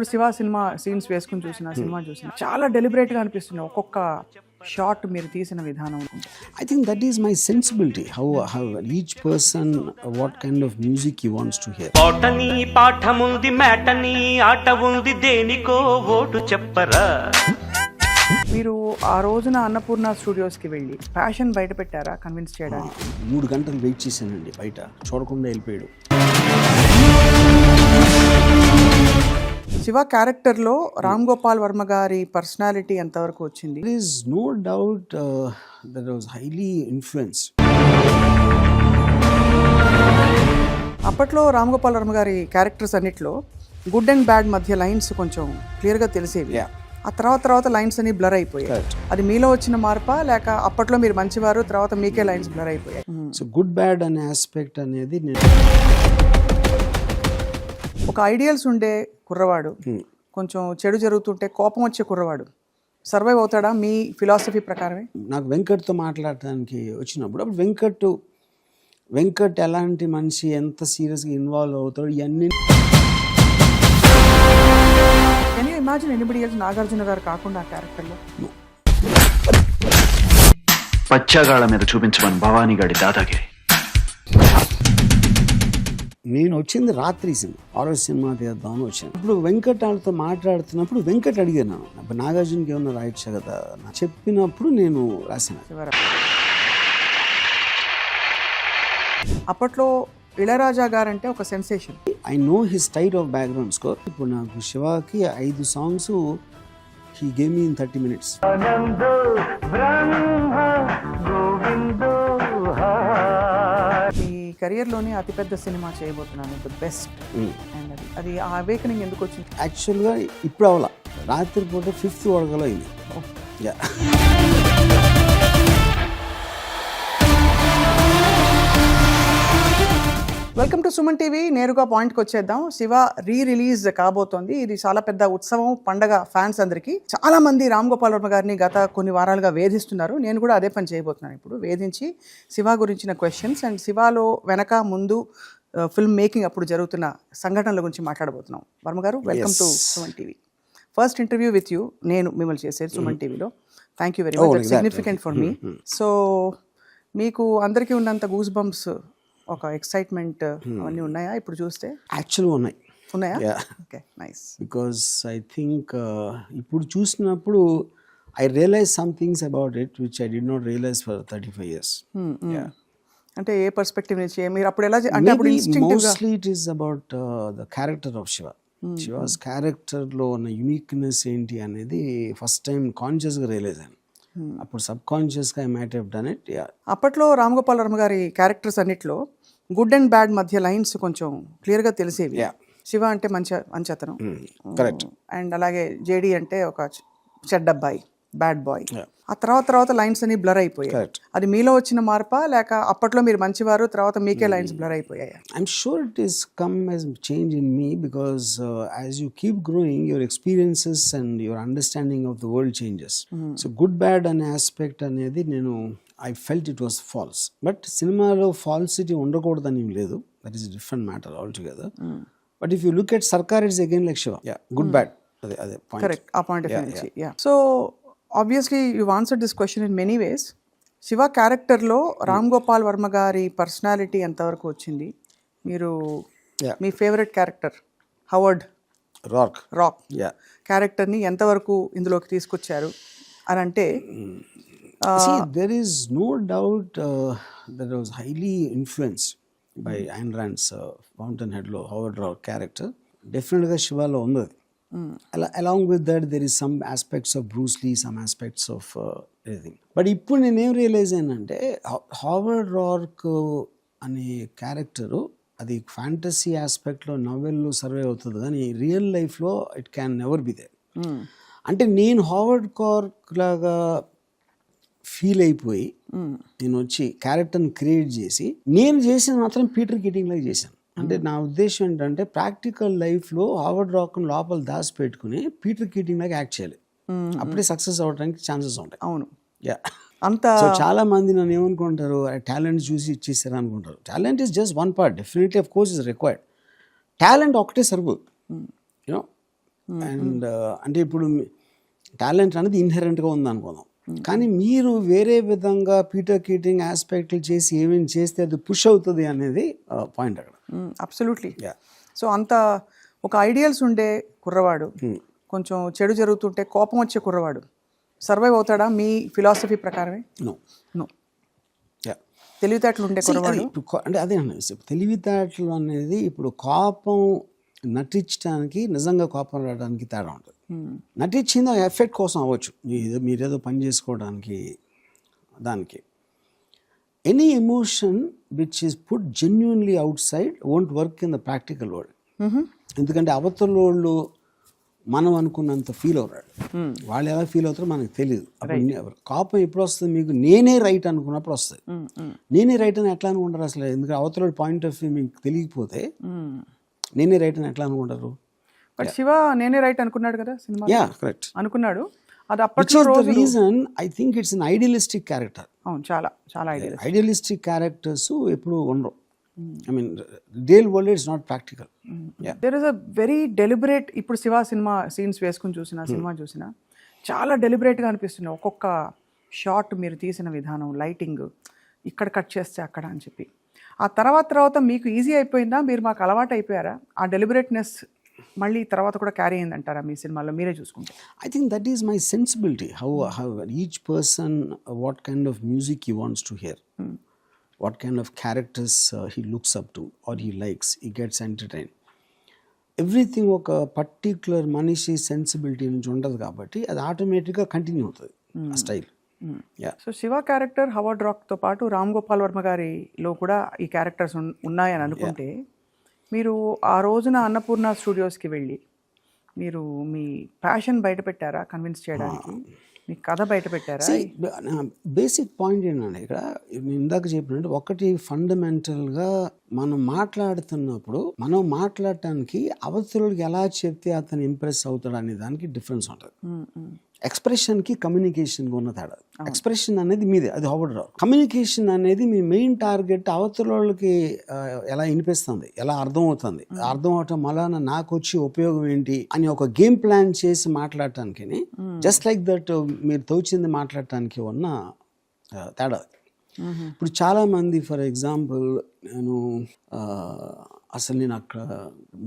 ఇప్పుడు Shiva cinema scenes వేసుకుని చూసిన సినిమా చూసిన చాలా డెలిబరేట్ గా అనిపిస్తుంది ఒక్కొక్క షాట్ మీరు తీసిన విధానం. I think that is my sensibility, how each person, what kind of music he wants to hear. పాటని పాఠముంది మేటని ఆట ఉంది దేనికో ఓటు చెప్పరా. మీరు ఆ రోజున అన్నపూర్ణ స్టూడియోస్ కి వెళ్ళి ప్యాషన్ బయట పెట్టారా కన్విన్స్ చేయడానికి? 3 గంటలు వెయిట్ చేశానండి బయట, చూడకుండా వెళ్ళిపోయాడు. శివ క్యారెక్టర్ లో రామ్ గోపాల్ వర్మ గారి పర్సనాలిటీ ఎంతవరకు వచ్చింది? There is no doubt that I was highly influenced. అప్పట్లో రామ్ గోపాల్ వర్మ గారి క్యారెక్టర్స్ అన్నిట్లో గుడ్ అండ్ బ్యాడ్ మధ్య లైన్స్ కొంచెం క్లియర్ గా తెలిసేవి. ఆ తర్వాత లైన్స్ అన్ని బ్లర్ అయిపోయాయి. అది మీలో వచ్చిన మార్పా లేక అప్పట్లో మీరు మంచివారు తర్వాత మీకే లైన్స్ బ్లర్ అయిపోయాయి? సో గుడ్ బ్యాడ్ అనే ఆస్పెక్ట్ అనేది నేను ఒక ఐడియల్స్ ఉండే కుర్రవాడు కొంచెం చెడు జరుగుతుంటే కోపం వచ్చే కుర్రవాడు సర్వైవ్ అవుతాడా మీ ఫిలాసఫీ ప్రకారమే? నాకు వెంకట్తో మాట్లాడటానికి వచ్చినప్పుడు అప్పుడు వెంకట్ ఎలాంటి మనిషి, ఎంత సీరియస్గా ఇన్వాల్వ్ అవుతాడు, ఇవన్నీ. Can you imagine anybody else Nagarjuna గారు కాకుండా ఆ క్యారెక్టర్లో? పచ్చగాళ్ళ మీద చూపించమని భవానీ గాడి దాదాగిరి. నేను వచ్చింది రాత్రి సినిమా, హారర్ సినిమా తీద్దామని వచ్చాను. ఇప్పుడు వెంకట్ వాళ్ళతో మాట్లాడుతున్నప్పుడు వెంకట్ అడిగాను, ఇప్పుడు నాగార్జునకి ఏమన్నా రాయొచ్చా కదా చెప్పినప్పుడు నేను రాశాను. అప్పట్లో ఇళయరాజా గారంటే ఒక sensation. I know his style of background score. ఇప్పుడు నాకు శివాకి 5 songs he gave me in 30 minutes. మీ కెరియర్లోనే అతిపెద్ద సినిమా చేయబోతున్నాను, ది బెస్ట్. అండ్ అది ఆ అవేకనింగ్ ఎందుకు వచ్చింది? యాక్చువల్గా ఇప్పుడు అవలా, రాత్రిపూట 5th వరకలో అయింది. Welcome to Suman TV. నేరుగా పాయింట్కి వచ్చేద్దాం. శివ రిలీజ్ కాబోతోంది. ఇది చాలా పెద్ద ఉత్సవం, పండగ ఫ్యాన్స్ అందరికీ. చాలా మంది రామ్ గోపాల్ వర్మ గారిని గత కొన్ని వారాలుగా వేధిస్తున్నారు. నేను కూడా అదే పని చేయబోతున్నాను ఇప్పుడు. వేధించి శివ గురించిన క్వశ్చన్స్ అండ్ శివాలో వెనక ముందు ఫిల్మ్ మేకింగ్ అప్పుడు జరుగుతున్న సంఘటనల గురించి మాట్లాడబోతున్నాం. వర్మ గారు, welcome to Suman TV. First interview with you నేను మిమ్మల్ని చేసేది సుమన్ టీవీలో. Thank you very much, significant for me. So మీకు అందరికీ ఉన్నంత గూస్ బంప్స్, ఒక ఎక్సైట్మెంట్ అవన్నీ ఉన్నాయా ఇప్పుడు చూస్తే? యాక్చువల్గా ఉన్నాయా? Okay, nice. Because I think ఇప్పుడు చూసినప్పుడు I realize some things about it which I did not realize for 35 years. అంటే ఏ పర్స్పెక్టివ్ నుంచి మీరు అప్పుడు ఎలా అంటే అప్పుడు mostly it is about the character of Shiva. She was క్యారెక్టర్లో ఉన్న యూనిక్నెస్ ఏంటి అనేది ఫస్ట్ టైం కాన్షియస్గా రియలైజ్ అయ్యాను. అప్పుడు సబ్ కాన్షియస్గా I might have done it. అప్పట్లో రామ్ గోపాల్ వర్మ గారి క్యారెక్టర్స్ అన్నిట్లో గుడ్ అండ్ బ్యాడ్ మధ్య లైన్స్ కొంచెం క్లియర్గా తెలిసేవి. శివ అంటే మంచి అతను, కరెక్ట్. అండ్ అలాగే జేడి అంటే ఒక చెడ్డబ్బాయి, బ్యాడ్ బాయ్. ఆ తర్వాత లైన్స్ అన్ని బ్లర్ అయిపోయాయి. అది మీలో వచ్చిన మార్పా లేక అప్పట్లో మీరు మంచివారు తర్వాత మీకే లైన్స్ బ్లర్ అయిపోయాయి? I'm sure it is come as change in me because as you keep growing, your experiences and your understanding of the world changes. So good bad అనే ఆస్పెక్ట్ అనేది నేను I felt it was false. But సినిమాలో falsity ఉండకూడదని లేదు, that is a different matter altogether. But if you look at Sarkar, it's again like Shiva. Good bad. అదే point. Correct. ఆ point of view నుంచి. So obviously you've answered this question in many ways. Shiva క్యారెక్టర్లో రామ్ గోపాల్ వర్మ గారి personality ఎంతవరకు వచ్చింది? మీరు మీ favourite character హవర్డ్ rock క్యారెక్టర్ని ఎంతవరకు ఇందులోకి తీసుకొచ్చారు అని అంటే? See, there is no doubt that I was highly influenced by Ayn Rand's Fountainheadలో హవర్డ్ రాక్ క్యారెక్టర్. డెఫినెట్గా శివాలో ఉంది. Along with that, there is some aspects of Bruce Lee, some aspects of everything. But ఇప్పుడు నేనేం realize అయ్యానంటే Howard Roark అనే character అది fantasy ఆస్పెక్ట్లో నవెల్లో సర్వే అవుతుంది కానీ రియల్ లైఫ్లో it can never be there. అంటే నేను హావర్డ్ రాక్ లాగా ఫీల్ అయిపోయి నేను వచ్చి క్యారెక్టర్ని క్రియేట్ చేసి నేను చేసిన మాత్రం పీటర్ కీటింగ్ లాగా చేశాను. అంటే నా ఉద్దేశం ఏంటంటే ప్రాక్టికల్ లైఫ్లో హావర్డ్ రాక్ని లోపల దాచి పెట్టుకుని పీటర్ కీటింగ్ లాగా యాక్ట్ చేయాలి. అప్పుడే సక్సెస్ అవ్వడానికి ఛాన్సెస్ ఉంటాయి. అవును. అంత చాలా మంది నన్ను ఏమనుకుంటారు, టాలెంట్ చూసి ఇచ్చేసారు అనుకుంటారు. Talent is just one part, definitely of course is required. Talent ఒకటే సరిపోదు. యూనో అండ్ అంటే ఇప్పుడు టాలెంట్ అనేది ఇన్హెరెంట్గా ఉంది అనుకుందాం, కానీ మీరు వేరే విధంగా పీటర్ కీటింగ్ ఆస్పెక్ట్లు చేసి ఏమేమి చేస్తే అది పుష్ అవుతుంది అనేది పాయింట్ అక్కడ. అబ్సల్యూట్లీ. సో అంత ఒక ఐడియల్స్ ఉండే కుర్రవాడు, కొంచెం చెడు జరుగుతుంటే కోపం వచ్చే కుర్రవాడు సర్వైవ్ అవుతాడా మీ ఫిలాసఫీ ప్రకారమే? నో. తెలివితేటలు ఉండే కుర్రవాడు అంటే అదే తెలివితేటలు అనేది ఇప్పుడు కోపం నటించడానికి నిజంగా కోపం రావడానికి తేడా ఉంటుంది. నటించింది ఎఫెక్ట్ కోసం అవ్వచ్చు, మీరేదో పని చేసుకోవడానికి దానికి. Any emotion which is put genuinely out side won't work in the practical world. ఎందుకంటే అవతల వాళ్ళు మనం అనుకున్నంత ఫీల్ అవుతాడు, వాళ్ళు ఎలా ఫీల్ అవుతారో మనకు తెలియదు. అప్పుడు కోపం ఎప్పుడు వస్తుంది మీకు? నేనే రైట్ అనుకున్నప్పుడు వస్తుంది. నేనే రైట్ అని ఎట్లా అనుకుంటారు అసలు? ఎందుకంటే అవతల పాయింట్ ఆఫ్ వ్యూ మీకు తెలియకపోతే నేనే రైట్ అని ఎట్లా అనుకుంటారు? బట్ శివ నేనే రైట్ అనుకున్నాడు కదా సినిమా. యా, కరెక్ట్, అనుకున్నాడు. అది అప్పట్లో reason I think it's an idealistic character. అవును, చాలా చాలా ఐడియలిస్టిక్ క్యారెక్టర్స్ ఎప్పుడు ఉండవు. I mean, real world is not practical. There is a very deliberate, ఇప్పుడు శివ సినిమా సీన్స్ వేసుకుని సినిమా చూసినా చాలా డెలిబరేట్గా అనిపిస్తుంది. ఒక్కొక్క షాట్ మీరు తీసిన విధానం, లైటింగ్, ఇక్కడ కట్ చేస్తే అక్కడ అని చెప్పి. ఆ తర్వాత మీకు ఈజీ అయిపోయిందా? మీరు మాకు అలవాటు అయిపోయారా? ఆ డెలిబరేట్నెస్ మళ్ళీ తర్వాత కూడా క్యారీ అయిందంటారా మీ సినిమాలో మీరే చూసుకుంటే? I think that is my sensibility. How each person, what kind of music he wants to hear. What kind of characters he looks up to or he likes, he gets entertained. Everything ఒక particular మనిషి sensibility నుంచి ఉండదు కాబట్టి అది ఆటోమేటిక్గా continue అవుతుంది ఆ style. So Shiva character Howard రాక్తో పాటు రామ్ గోపాల్ వర్మ గారిలో కూడా ఈ క్యారెక్టర్స్ ఉన్నాయని అనుకుంటే, మీరు ఆ రోజున అన్నపూర్ణ స్టూడియోస్కి వెళ్ళి మీరు మీ ప్యాషన్ బయట పెట్టారా కన్విన్స్ చేయడానికి? మీ కథ బయట పెట్టారా? బేసిక్ పాయింట్ ఏంటంటే ఇక్కడ నేను ఇందాక చెప్పినట్టు ఒకటి ఫండమెంటల్గా మనం మాట్లాడుతున్నప్పుడు మనం మాట్లాడటానికి అవతలుడికి ఎలా చెప్తే అతను ఇంప్రెస్ అవుతాడు అనే దానికి డిఫరెన్స్ ఉంటుంది. ఎక్స్ప్రెషన్కి కమ్యూనికేషన్కి ఉన్న తేడా. ఎక్స్ప్రెషన్ అనేది మీదే, అది హోవర్డ్ రావు. కమ్యూనికేషన్ అనేది మీ మెయిన్ టార్గెట్ అవతల వాళ్ళకి ఎలా వినిపిస్తుంది, ఎలా అర్థం అవుతుంది, అర్థం అవటం వలన నాకు వచ్చి ఉపయోగం ఏంటి అని ఒక గేమ్ ప్లాన్ చేసి మాట్లాడటానికి, జస్ట్ లైక్ దట్ మీరు తోచింది మాట్లాడటానికి ఉన్న తేడా. ఇప్పుడు చాలామంది ఫర్ ఎగ్జాంపుల్ నేను అక్కడ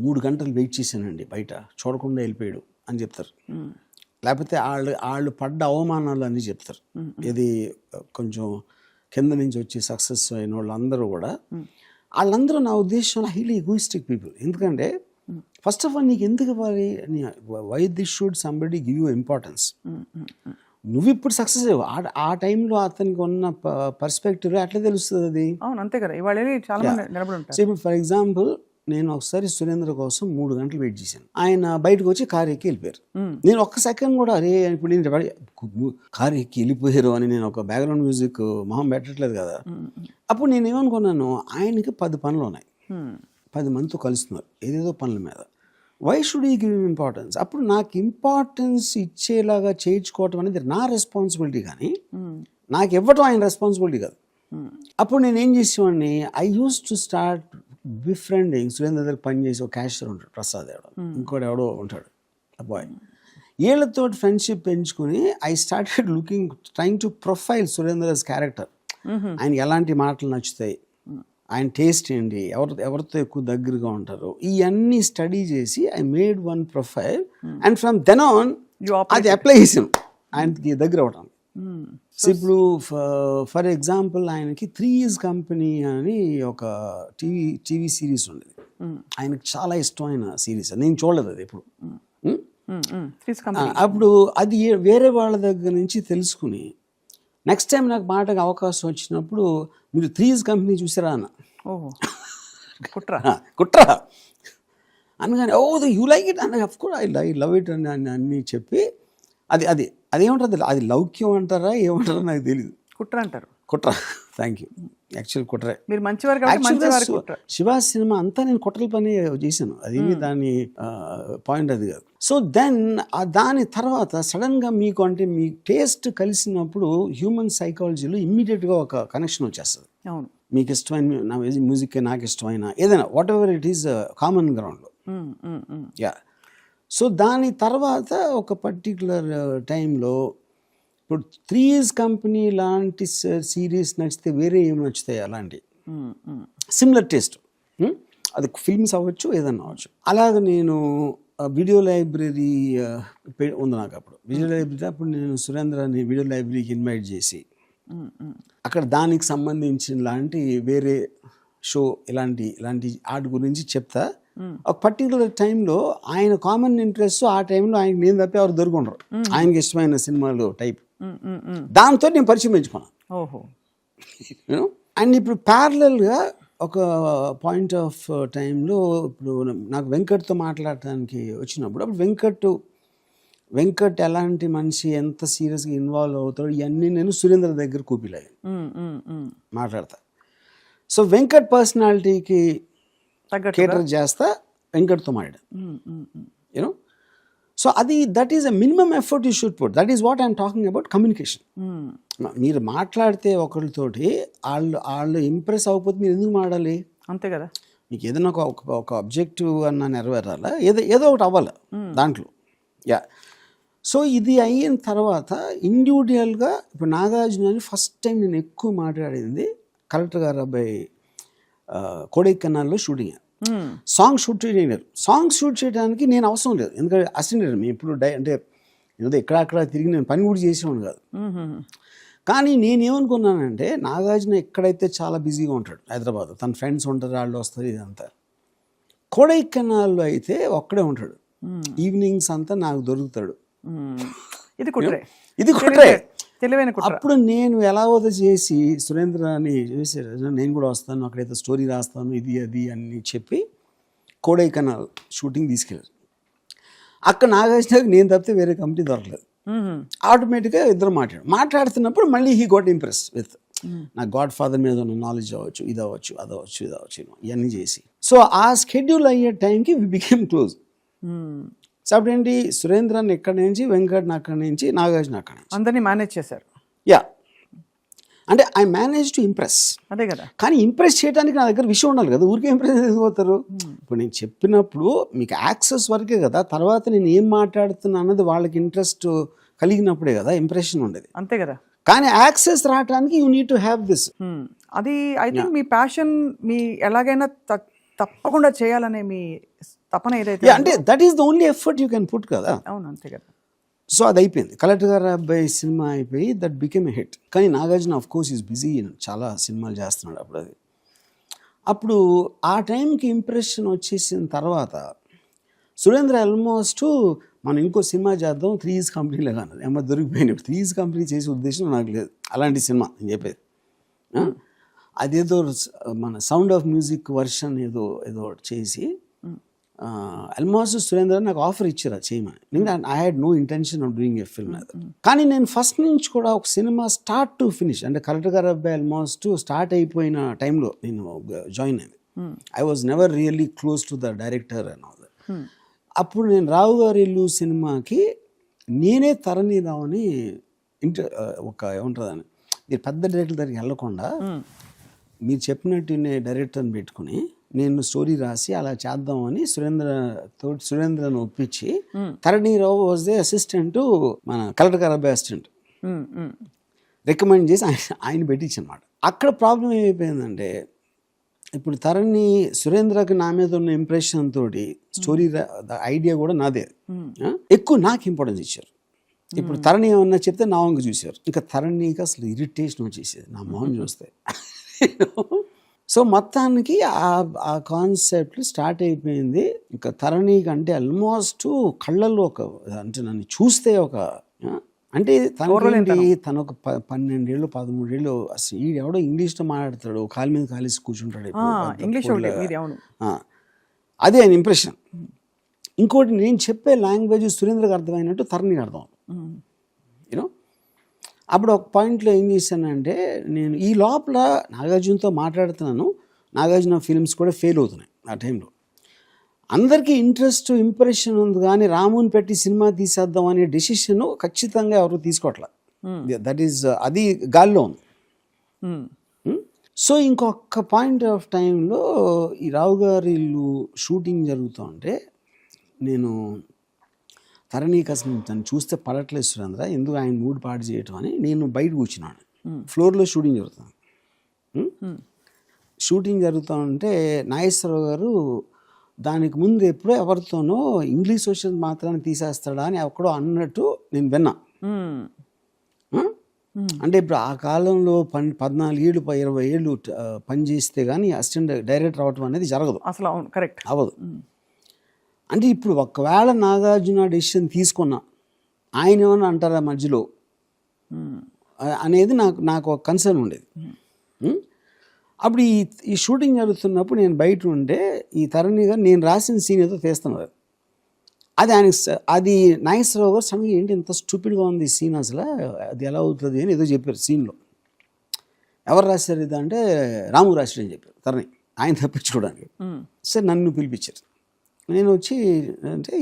3 గంటలు వెయిట్ చేశానండి బయట, చూడకుండా వెళ్ళిపోయాడు అని చెప్తారు. లేకపోతే వాళ్ళు పడ్డ అవమానాలు అన్నీ చెప్తారు. ఇది కొంచెం కింద నుంచి వచ్చి సక్సెస్ అయిన వాళ్ళందరూ కూడా, వాళ్ళందరూ నా ఉద్దేశంలో హైలీ ఈగోయిస్టిక్ పీపుల్. ఎందుకంటే ఫస్ట్ ఆఫ్ ఆల్ నీకు ఎందుకు ఇవ్వాలి, why this should somebody give you importance. నువ్వు ఇప్పుడు సక్సెస్ అయ్యావు, ఆ టైంలో అతనికి ఉన్న పర్స్పెక్టివ్ అట్లా తెలుస్తుంది అది. అవును, అంతే కదా. ఇవాళ చాలా మంది నిలబడి ఉంటారు. ఇప్పుడు ఫర్ ఎగ్జాంపుల్ నేను ఒకసారి సురేంద్ర కోసం 3 గంటలు వెయిట్ చేశాను. ఆయన బయటకు వచ్చి కారు ఎక్కి వెళ్ళిపోయారు. నేను ఒక్క సెకండ్ కూడా అరే ఇప్పుడు నేను కారు ఎక్కి వెళ్ళిపోయారు అని నేను ఒక బ్యాక్గ్రౌండ్ మ్యూజిక్ మొహం పెట్టట్లేదు కదా. అప్పుడు నేను ఏమనుకున్నాను, ఆయనకి 10 పనులు ఉన్నాయి, 10 మందితో కలుస్తున్నారు ఏదేదో పనుల మీద. వై షుడ్ ఈ గివ్ ఇంపార్టెన్స్? అప్పుడు నాకు ఇంపార్టెన్స్ ఇచ్చేలాగా చేయించుకోవటం అనేది నా రెస్పాన్సిబిలిటీ, కానీ నాకు ఇవ్వటం ఆయన రెస్పాన్సిబిలిటీ కాదు. అప్పుడు నేను ఏం చేసేవాడిని, I use to start befriending. Surendra దగ్గర పనిచేసి ఒక క్యాషియర్ ఉంటాడు, ప్రసాద్ ఎవడో, ఇంకోటి ఎవడో ఉంటాడు అబ్బాయి. వీళ్ళతో ఫ్రెండ్షిప్ పెంచుకుని I started looking, trying to profile Surendra's character. ఆయనకి ఎలాంటి మాటలు నచ్చుతాయి, ఆయన టేస్ట్ ఏంటి, ఎవరితో ఎక్కువ దగ్గరగా ఉంటారు, ఇవన్నీ స్టడీ చేసి I made one profile. And from then on అది అప్లై చేసాం ఆయనకి దగ్గర అవడానికి. సో ఇప్పుడు ఫర్ ఎగ్జాంపుల్ ఆయనకి 3 Years కంపెనీ అని ఒక టీవీ సిరీస్ ఉండేది, ఆయనకు చాలా ఇష్టమైన సిరీస్. నేను చూడలేదు అది ఎప్పుడు. అప్పుడు అది వేరే వాళ్ళ దగ్గర నుంచి తెలుసుకుని నెక్స్ట్ టైం నాకు మాటకు అవకాశం వచ్చినప్పుడు, మీరు 3 Years కంపెనీ చూసారా అన్న. కుట్రా అనగానే, ఓ యూ లైక్ ఇట్ అన్న, of course I love it అని అన్నీ చెప్పి, అదేమంటారు, అది లౌక్యం అంటారా ఏమంటారా నాకు తెలియదు. కుట్ర అంటారు. కుట్ర, థ్యాంక్ యూ. యాక్చువల్ కుట్రే. మీరు మంచివారు. శివ సినిమా అంతా నేను కుట్రల పని చేశాను, అది దాని పాయింట్ అది కాదు. సో దెన్ దాని తర్వాత సడన్గా మీకు అంటే మీ టేస్ట్ కలిసినప్పుడు హ్యూమన్ సైకాలజీలో ఇమ్మీడియట్గా ఒక కనెక్షన్ వచ్చేస్తుంది. అవును, మీకు ఇష్టమైన నా మ్యూజిక్, నాకు ఇష్టమైన ఏదైనా what ever it is common గ్రౌండ్లో. యా, సో దాని తర్వాత ఒక పర్టికులర్ టైంలో ఇప్పుడు 3 Years కంపెనీ లాంటి సిరీస్ నచ్చితే వేరే ఏం నచ్చుతాయి అలాంటి సిమిలర్ టేస్ట్, అది ఫిల్మ్స్ అవ్వచ్చు ఏదన్నా అవ్వచ్చు. అలాగ నేను వీడియో లైబ్రరీ ఉంది నాకు అప్పుడు. వీడియో లైబ్రరీ అప్పుడు నేను సురేంద్రని వీడియో లైబ్రరీకి ఇన్వైట్ చేసి అక్కడ దానికి సంబంధించిన లాంటి వేరే షో ఇలాంటి ఆర్ట్ గురించి చెప్తా. ఒక పర్టికులర్ టైంలో ఆయన కామన్ ఇంట్రెస్ట్ ఆ టైంలో ఆయనకి నేను తప్పి ఎవరు దొరుకుంటారు, ఆయనకి ఇష్టమైన సినిమాలు టైప్. దాంతో నేను పరిచయం పెంచుకున్నాను. అండ్ ఇప్పుడు ప్యారలల్గా ఒక పాయింట్ ఆఫ్ టైంలో ఇప్పుడు నాకు వెంకట్తో మాట్లాడటానికి వచ్చినప్పుడు అప్పుడు వెంకట్ ఎలాంటి మనిషి, ఎంత సీరియస్గా ఇన్వాల్వ్ అవుతాడు, ఇవన్నీ నేను సురేంద్ర దగ్గర కూపిలాయి మాట్లాడతా. సో వెంకట్ పర్సనాలిటీకి కేటర్ చేస్తా, వెంకట్తో మాట్లాడా. యూనో, సో అది that is a minimum effort you should put. That is what I'm talking about communication. మీరు మాట్లాడితే ఒకరితోటి వాళ్ళు ఇంప్రెస్ అవ్వకపోతే మీరు ఎందుకు మాట్లాడాలి? అంతే కదా. మీకు ఏదైనా ఒక ఆబ్జెక్టివ్ అన్న నెరవేరాలా, ఏదో ఒకటి అవ్వాలి దాంట్లో. యా, సో ఇది అయిన తర్వాత ఇండివిజువల్గా ఇప్పుడు నాగార్జున అని ఫస్ట్ టైం నేను ఎక్కువ మాట్లాడింది కలెక్టర్ గారు అబ్బాయి కోడైకెనాల్లో షూటింగ్. సాంగ్ షూట్ చేయలేదు. సాంగ్ షూట్ చేయడానికి నేను అవసరం లేదు, ఎందుకంటే అసిస్టెంట్ మేము ఇప్పుడు అంటే ఏదో ఎక్కడక్కడ తిరిగి నేను పని కూడా చేసేవాడు కాదు. కానీ నేనేమనుకున్నానంటే నాగార్జున ఎక్కడైతే చాలా బిజీగా ఉంటాడు హైదరాబాద్, తన ఫ్రెండ్స్ ఉంటారు, వాళ్ళు వస్తారు, ఇదంతా. కోడైకెనాల్లో అయితే ఒక్కడే ఉంటాడు, ఈవినింగ్స్ అంతా నాకు దొరుకుతాడు. ఇది కుట్రే. అప్పుడు నేను ఎలాగోదో చేసి సురేంద్రని చేసి నేను కూడా వస్తాను, అక్కడైతే స్టోరీ రాస్తాను, ఇది అది అని చెప్పి కోడైకెనాల్ షూటింగ్ తీసుకెళ్ళారు. అక్కడ నాగార్జునకి నేను తప్పితే వేరే కంపెనీ దొరకలేదు. ఆటోమేటిక్గా ఇద్దరు మాట్లాడుతున్నప్పుడు మళ్ళీ హీ గోట్ ఇంప్రెస్ విత్ నా గాడ్ ఫాదర్ మీద ఉన్న నాలెడ్జ్ అవ్వచ్చు, ఇది అవ్వచ్చు, ఇవన్నీ చేసి. సో ఆ స్కెడ్యూల్ అయ్యే టైంకి వి బికేమ్ క్లోజ్. సో అప్పుడేంటి, సురేంద్రన్ ఎక్కడి నుంచి, వెంకట్ అక్కడి నుంచి, నాగార్జున అక్కడి నుంచి, అందరినీ మేనేజ్ చేశారు. యా, అంటే ఐ మేనేజ్ టు ఇంప్రెస్. అదే కదా. కానీ ఇంప్రెస్ చేయడానికి నా దగ్గర విషయం ఉండాలి కదా, ఊరికే ఇంప్రెస్ అయిపోతారు. ఇప్పుడు నేను చెప్పినప్పుడు మీకు యాక్సెస్ వరకే కదా, తర్వాత నేను ఏం మాట్లాడుతున్నా అన్నది వాళ్ళకి ఇంట్రెస్ట్ కలిగినప్పుడే కదా ఇంప్రెషన్ ఉండేది. అంతే కదా. కానీ యాక్సెస్ రావడానికి you need to have this. అది ఐ థింక్ మీ ప్యాషన్, మీ ఎలాగైనా తప్పకుండా చేయాలనే మీ తపన ఏదైతే అంటే that is the only effort you can put కదా. అవును, అంతే కదా. సో అది అయిపోయింది. కలెక్టర్ గారు అబ్బాయి సినిమా అయిపోయి దట్ బికెమ్ ఎ హిట్. కానీ Nagarjuna of course is busy, చాలా సినిమాలు చేస్తున్నాడు అప్పుడు ఆ టైంకి ఇంప్రెషన్ వచ్చేసిన తర్వాత సురేంద్ర ఆల్మోస్ట్ మనం ఇంకో సినిమా చేద్దాం 3 Years కంపెనీలో కానీ ఏమో దొరికిపోయింది. 3 Years కంపెనీ చేసే ఉద్దేశం నాకు లేదు, అలాంటి సినిమా నేను చెప్పేది. అదేదో మన సౌండ్ ఆఫ్ మ్యూజిక్ వర్షన్ ఏదో చేసి ఆల్మోస్ట్ సురేంద్ర నాకు ఆఫర్ ఇచ్చారు అది చేయమని. I had no intention of doing a film. కానీ నేను ఫస్ట్ నుంచి కూడా ఒక సినిమా స్టార్ట్ టు ఫినిష్, అంటే కలెక్టర్ గారు అబ్బాయి ఆల్మోస్ట్ స్టార్ట్ అయిపోయిన టైంలో నేను జాయిన్ అయింది. I was never really close to the director and all that. అప్పుడు నేను రావు గారి ఇల్లు సినిమాకి నేనే తరణీరావుని ఒక ఏముంటుందని, మీరు పెద్ద డైరెక్టర్ దగ్గరికి వెళ్ళకుండా మీరు చెప్పినట్టు డైరెక్టర్ని పెట్టుకుని నేను స్టోరీ రాసి అలా చేద్దామని సురేంద్రను ఒప్పించి, తరణీరావు వాజ్ ది అసిస్టెంట్, మన కలెక్టర్ గారు అబ్బాయి అసిస్టెంట్, రికమెండ్ చేసి ఆయన పెట్టించి అనమాట. అక్కడ ప్రాబ్లం ఏమైపోయిందంటే, ఇప్పుడు తరణి సురేంద్రకి నా మీద ఉన్న ఇంప్రెషన్ తోటి స్టోరీ ఐడియా కూడా నాదే, ఎక్కువ నాకు ఇంపార్టెన్స్ ఇచ్చారు. ఇప్పుడు తరణి ఏమన్నా చెప్తే నా వంక చూశారు, ఇంకా తరణికి అసలు ఇరిటేషన్ వచ్చేసేది నా మొహం చూస్తే. సో మొత్తానికి ఆ కాన్సెప్ట్ స్టార్ట్ అయిపోయింది. ఇంకా తరణి కంటే ఆల్మోస్ట్ కళ్ళల్లో ఒక, అంటే నన్ను చూస్తే ఒక, అంటే తను ఒక 12 ఏళ్ళు 13 ఏళ్ళు అసలు ఈ ఎవడో ఇంగ్లీష్లో మాట్లాడతాడు, కాలు మీద కాలేసి కూర్చుంటాడు, అదే ఆయన ఇంప్రెషన్. ఇంకోటి, నేను చెప్పే లాంగ్వేజ్ సురేంద్రకి అర్థమైనట్టు తరణికి అర్థం. యూనో, అప్పుడు ఒక పాయింట్లో ఏం చేశానంటే, నేను ఈ లోపల నాగార్జునతో మాట్లాడుతున్నాను, నాగార్జున ఫిల్మ్స్ కూడా ఫెయిల్ అవుతున్నాయి ఆ టైంలో. అందరికీ ఇంట్రెస్ట్ ఇంప్రెషన్ ఉంది, కానీ రాముని పెట్టి సినిమా తీసేద్దాం అనే డెసిషన్ ఖచ్చితంగా ఎవరు తీసుకోవట్లే. దట్ ఈస్, అది గాల్లో ఉంది. సో ఇంకొక పాయింట్ ఆఫ్ టైంలో ఈ రావు గారి ఇల్లు షూటింగ్ జరుగుతూ ఉంటే నేను తరణికి అసలు తను చూస్తే పడట్లేదు సురేంద్ర, ఎందుకు ఆయన మూడ్ పాడు చేయటం అని నేను బయట కూర్చున్నాను. ఫ్లోర్లో షూటింగ్ జరుగుతుంది. షూటింగ్ జరుగుతూ ఉంటే నాగేశ్వరరావు గారు దానికి ముందు ఎప్పుడో ఎవరితోనో ఇంగ్లీష్ వచ్చేది మాత్రాన్ని తీసేస్తాడా అని ఎక్కడో అన్నట్టు నేను విన్నా. అంటే ఇప్పుడు ఆ కాలంలో 14 ఏళ్ళు 20 ఏళ్ళు పనిచేస్తే కానీ అసిస్టెంట్ డైరెక్టర్ అవటం అనేది జరగదు అసలు. అవును, కరెక్ట్, అవ్వదు. అంటే ఇప్పుడు ఒకవేళ నాగార్జున డెసిషన్ తీసుకున్నా ఆయన ఏమన్నా అంటారా మధ్యలో అనేది నాకు ఒక కన్సర్న్ ఉండేది. అప్పుడు ఈ షూటింగ్ జరుగుతున్నప్పుడు నేను బయట ఉండే ఈ తరణి గారు నేను రాసిన సీన్ ఏదో తీస్తున్నారు. అది నాగేశ్వరరావు గారు సడన్గా ఏంటి ఇంత స్టూపిడ్గా ఉంది ఈ సీన్, అసలు అది ఎలా అవుతుంది అని ఏదో చెప్పారు సీన్లో. ఎవరు రాశారు ఇది అంటే రాము రాశాడు అని చెప్పారు తరణి, ఆయన తప్పించుకోవడానికి. సరే నన్ను పిలిపించారు. నేను వచ్చి అంటే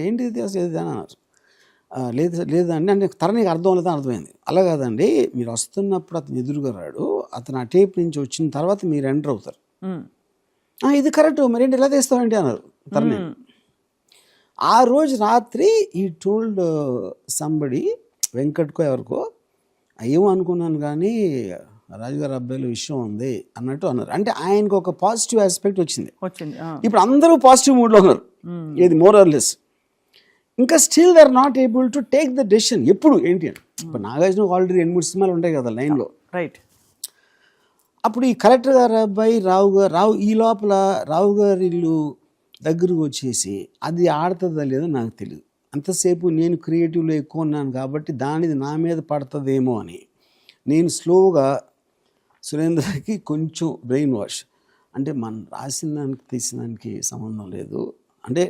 ఏంటి ఇది అసలు ఏది అని అన్నారు. లేదండి అంటే తరణికి అర్థం లేదని అర్థమైంది. అలా కాదండి, మీరు వస్తున్నప్పుడు అతను ఎదురుగా రాడు, అతను ఆ టేప్ నుంచి వచ్చిన తర్వాత మీరు ఎంటర్ అవుతారు. ఇది కరెక్ట్, మరేంటి ఎలా తీస్తామంటే అన్నారు తరణి. ఆ రోజు రాత్రి ఈ టోల్డ్ సంబడి వెంకట్కో ఎవరికో ఏమో అనుకున్నాను కానీ రాజుగారి అబ్బాయిల విషయం ఉంది అన్నట్టు అన్నారు. అంటే ఆయనకు ఒక పాజిటివ్ ఆస్పెక్ట్ వచ్చింది. ఇప్పుడు అందరూ పాజిటివ్ మూడ్లో ఉన్నారు, ఇది మోర్ ఆర్ లెస్. ఇంకా still they are not able to take the decision. ఎప్పుడు ఏంటి అని ఇప్పుడు నాగార్జున ఆల్రెడీ 2-3 సినిమాలు ఉంటాయి కదా లైన్లో. రైట్. అప్పుడు ఈ కలెక్టర్ గారి అబ్బాయి రావు ఈ లోపల రావు గారి ఇల్లు దగ్గరకు వచ్చేసి అది ఆడుతుందా లేదో నాకు తెలియదు. అంతసేపు నేను క్రియేటివ్లో ఎక్కువ ఉన్నాను కాబట్టి దానిది నా మీద పడుతుందేమో అని నేను స్లోగా సురేంద్రకి కొంచెం బ్రెయిన్ వాష్, అంటే మనం రాసిన దానికి తీసిన దానికి సంబంధం లేదు, అంటే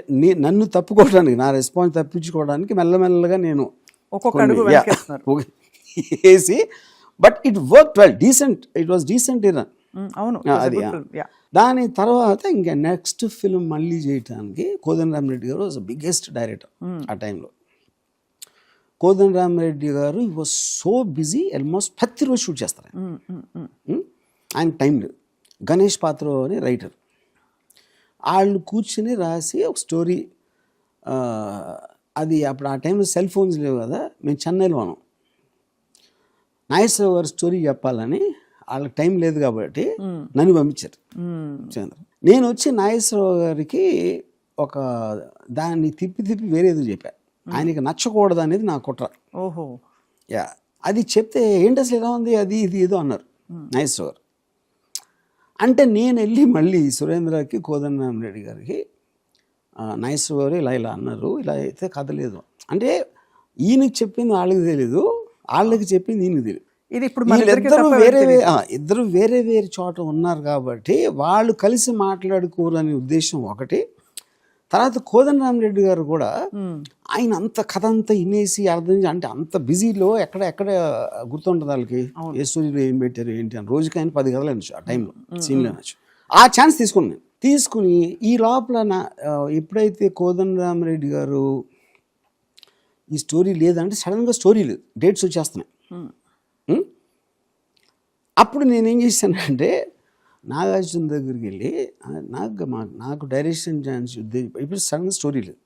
నన్ను తప్పుకోవడానికి నా రెస్పాన్స్ తప్పించుకోవడానికి మెల్లమెల్లగా నేను వేసి, but it work well, decent, it was decent run. అవును, అది. దాని తర్వాత ఇంకా నెక్స్ట్ ఫిల్మ్ మళ్ళీ చేయటానికి కోదండరామిరెడ్డి గారు వాజ్ బిగ్గెస్ట్ డైరెక్టర్ ఆ టైంలో. కోదండరామిరెడ్డి గారు ఈ వాజ్ సో బిజీ, ఆల్మోస్ట్ ప్రతిరోజు షూట్ చేస్తారు ఆయన టైం లేదు. గణేష్ పాత్ర అని రైటర్, వాళ్ళు కూర్చుని రాసి ఒక స్టోరీ. అది అప్పుడు ఆ టైంలో సెల్ ఫోన్స్ లేవు కదా, మేము చెన్నైలో ఉన్నాం. నాగేశ్వరరావు గారు స్టోరీ చెప్పాలని వాళ్ళకి టైం లేదు కాబట్టి నన్ను పంపించారు. నేను వచ్చి నాగేశ్వరరావు గారికి ఒక దాన్ని తిప్పి వేరేదో చెప్పా, ఆయనకి నచ్చకూడదు అనేది నా కుట్ర. ఓహో, యా. అది చెప్తే ఏంటి అసలు ఎలా ఉంది అది ఇది ఏదో అన్నారు నాగేశ్వరరావు గారు. అంటే నేను వెళ్ళి మళ్ళీ సురేంద్రకి కోదండరామిరెడ్డి గారికి నాగేశ్వరరావు గారు ఇలా అన్నారు, ఇలా అయితే కథ లేదు అంటే ఈయనకి చెప్పింది వాళ్ళకి తెలీదు, వాళ్ళకి చెప్పింది ఈయనకి తెలియదు. ఇది ఇప్పుడు ఇద్దరు వేరే చోట ఉన్నారు కాబట్టి వాళ్ళు కలిసి మాట్లాడుకోరనే ఉద్దేశం ఒకటి. తర్వాత కోదండరామిరెడ్డి గారు కూడా ఆయన అంత కథ అంతా వినేసి అర్థం అంటే అంత బిజీలో ఎక్కడ గుర్తుంటుంది వాళ్ళకి ఏ స్టోరీలో ఏం పెట్టారు ఏంటి అని. రోజుకి ఆయన 10 కథలు అనొచ్చు ఆ టైంలో, సీన్లో అనొచ్చు. ఆ ఛాన్స్ తీసుకుని ఈ లోపల ఎప్పుడైతే కోదండరామిరెడ్డి గారు ఈ స్టోరీ లేదంటే సడన్గా స్టోరీ లేదు, డేట్స్ వచ్చేస్తున్నాయి. అప్పుడు నేనేం చేశానంటే నాగార్జున దగ్గరికి వెళ్ళి నాకు డైరెక్షన్ ఛాన్స్ ఇప్పుడు సడన్గా స్టోరీ లేదు,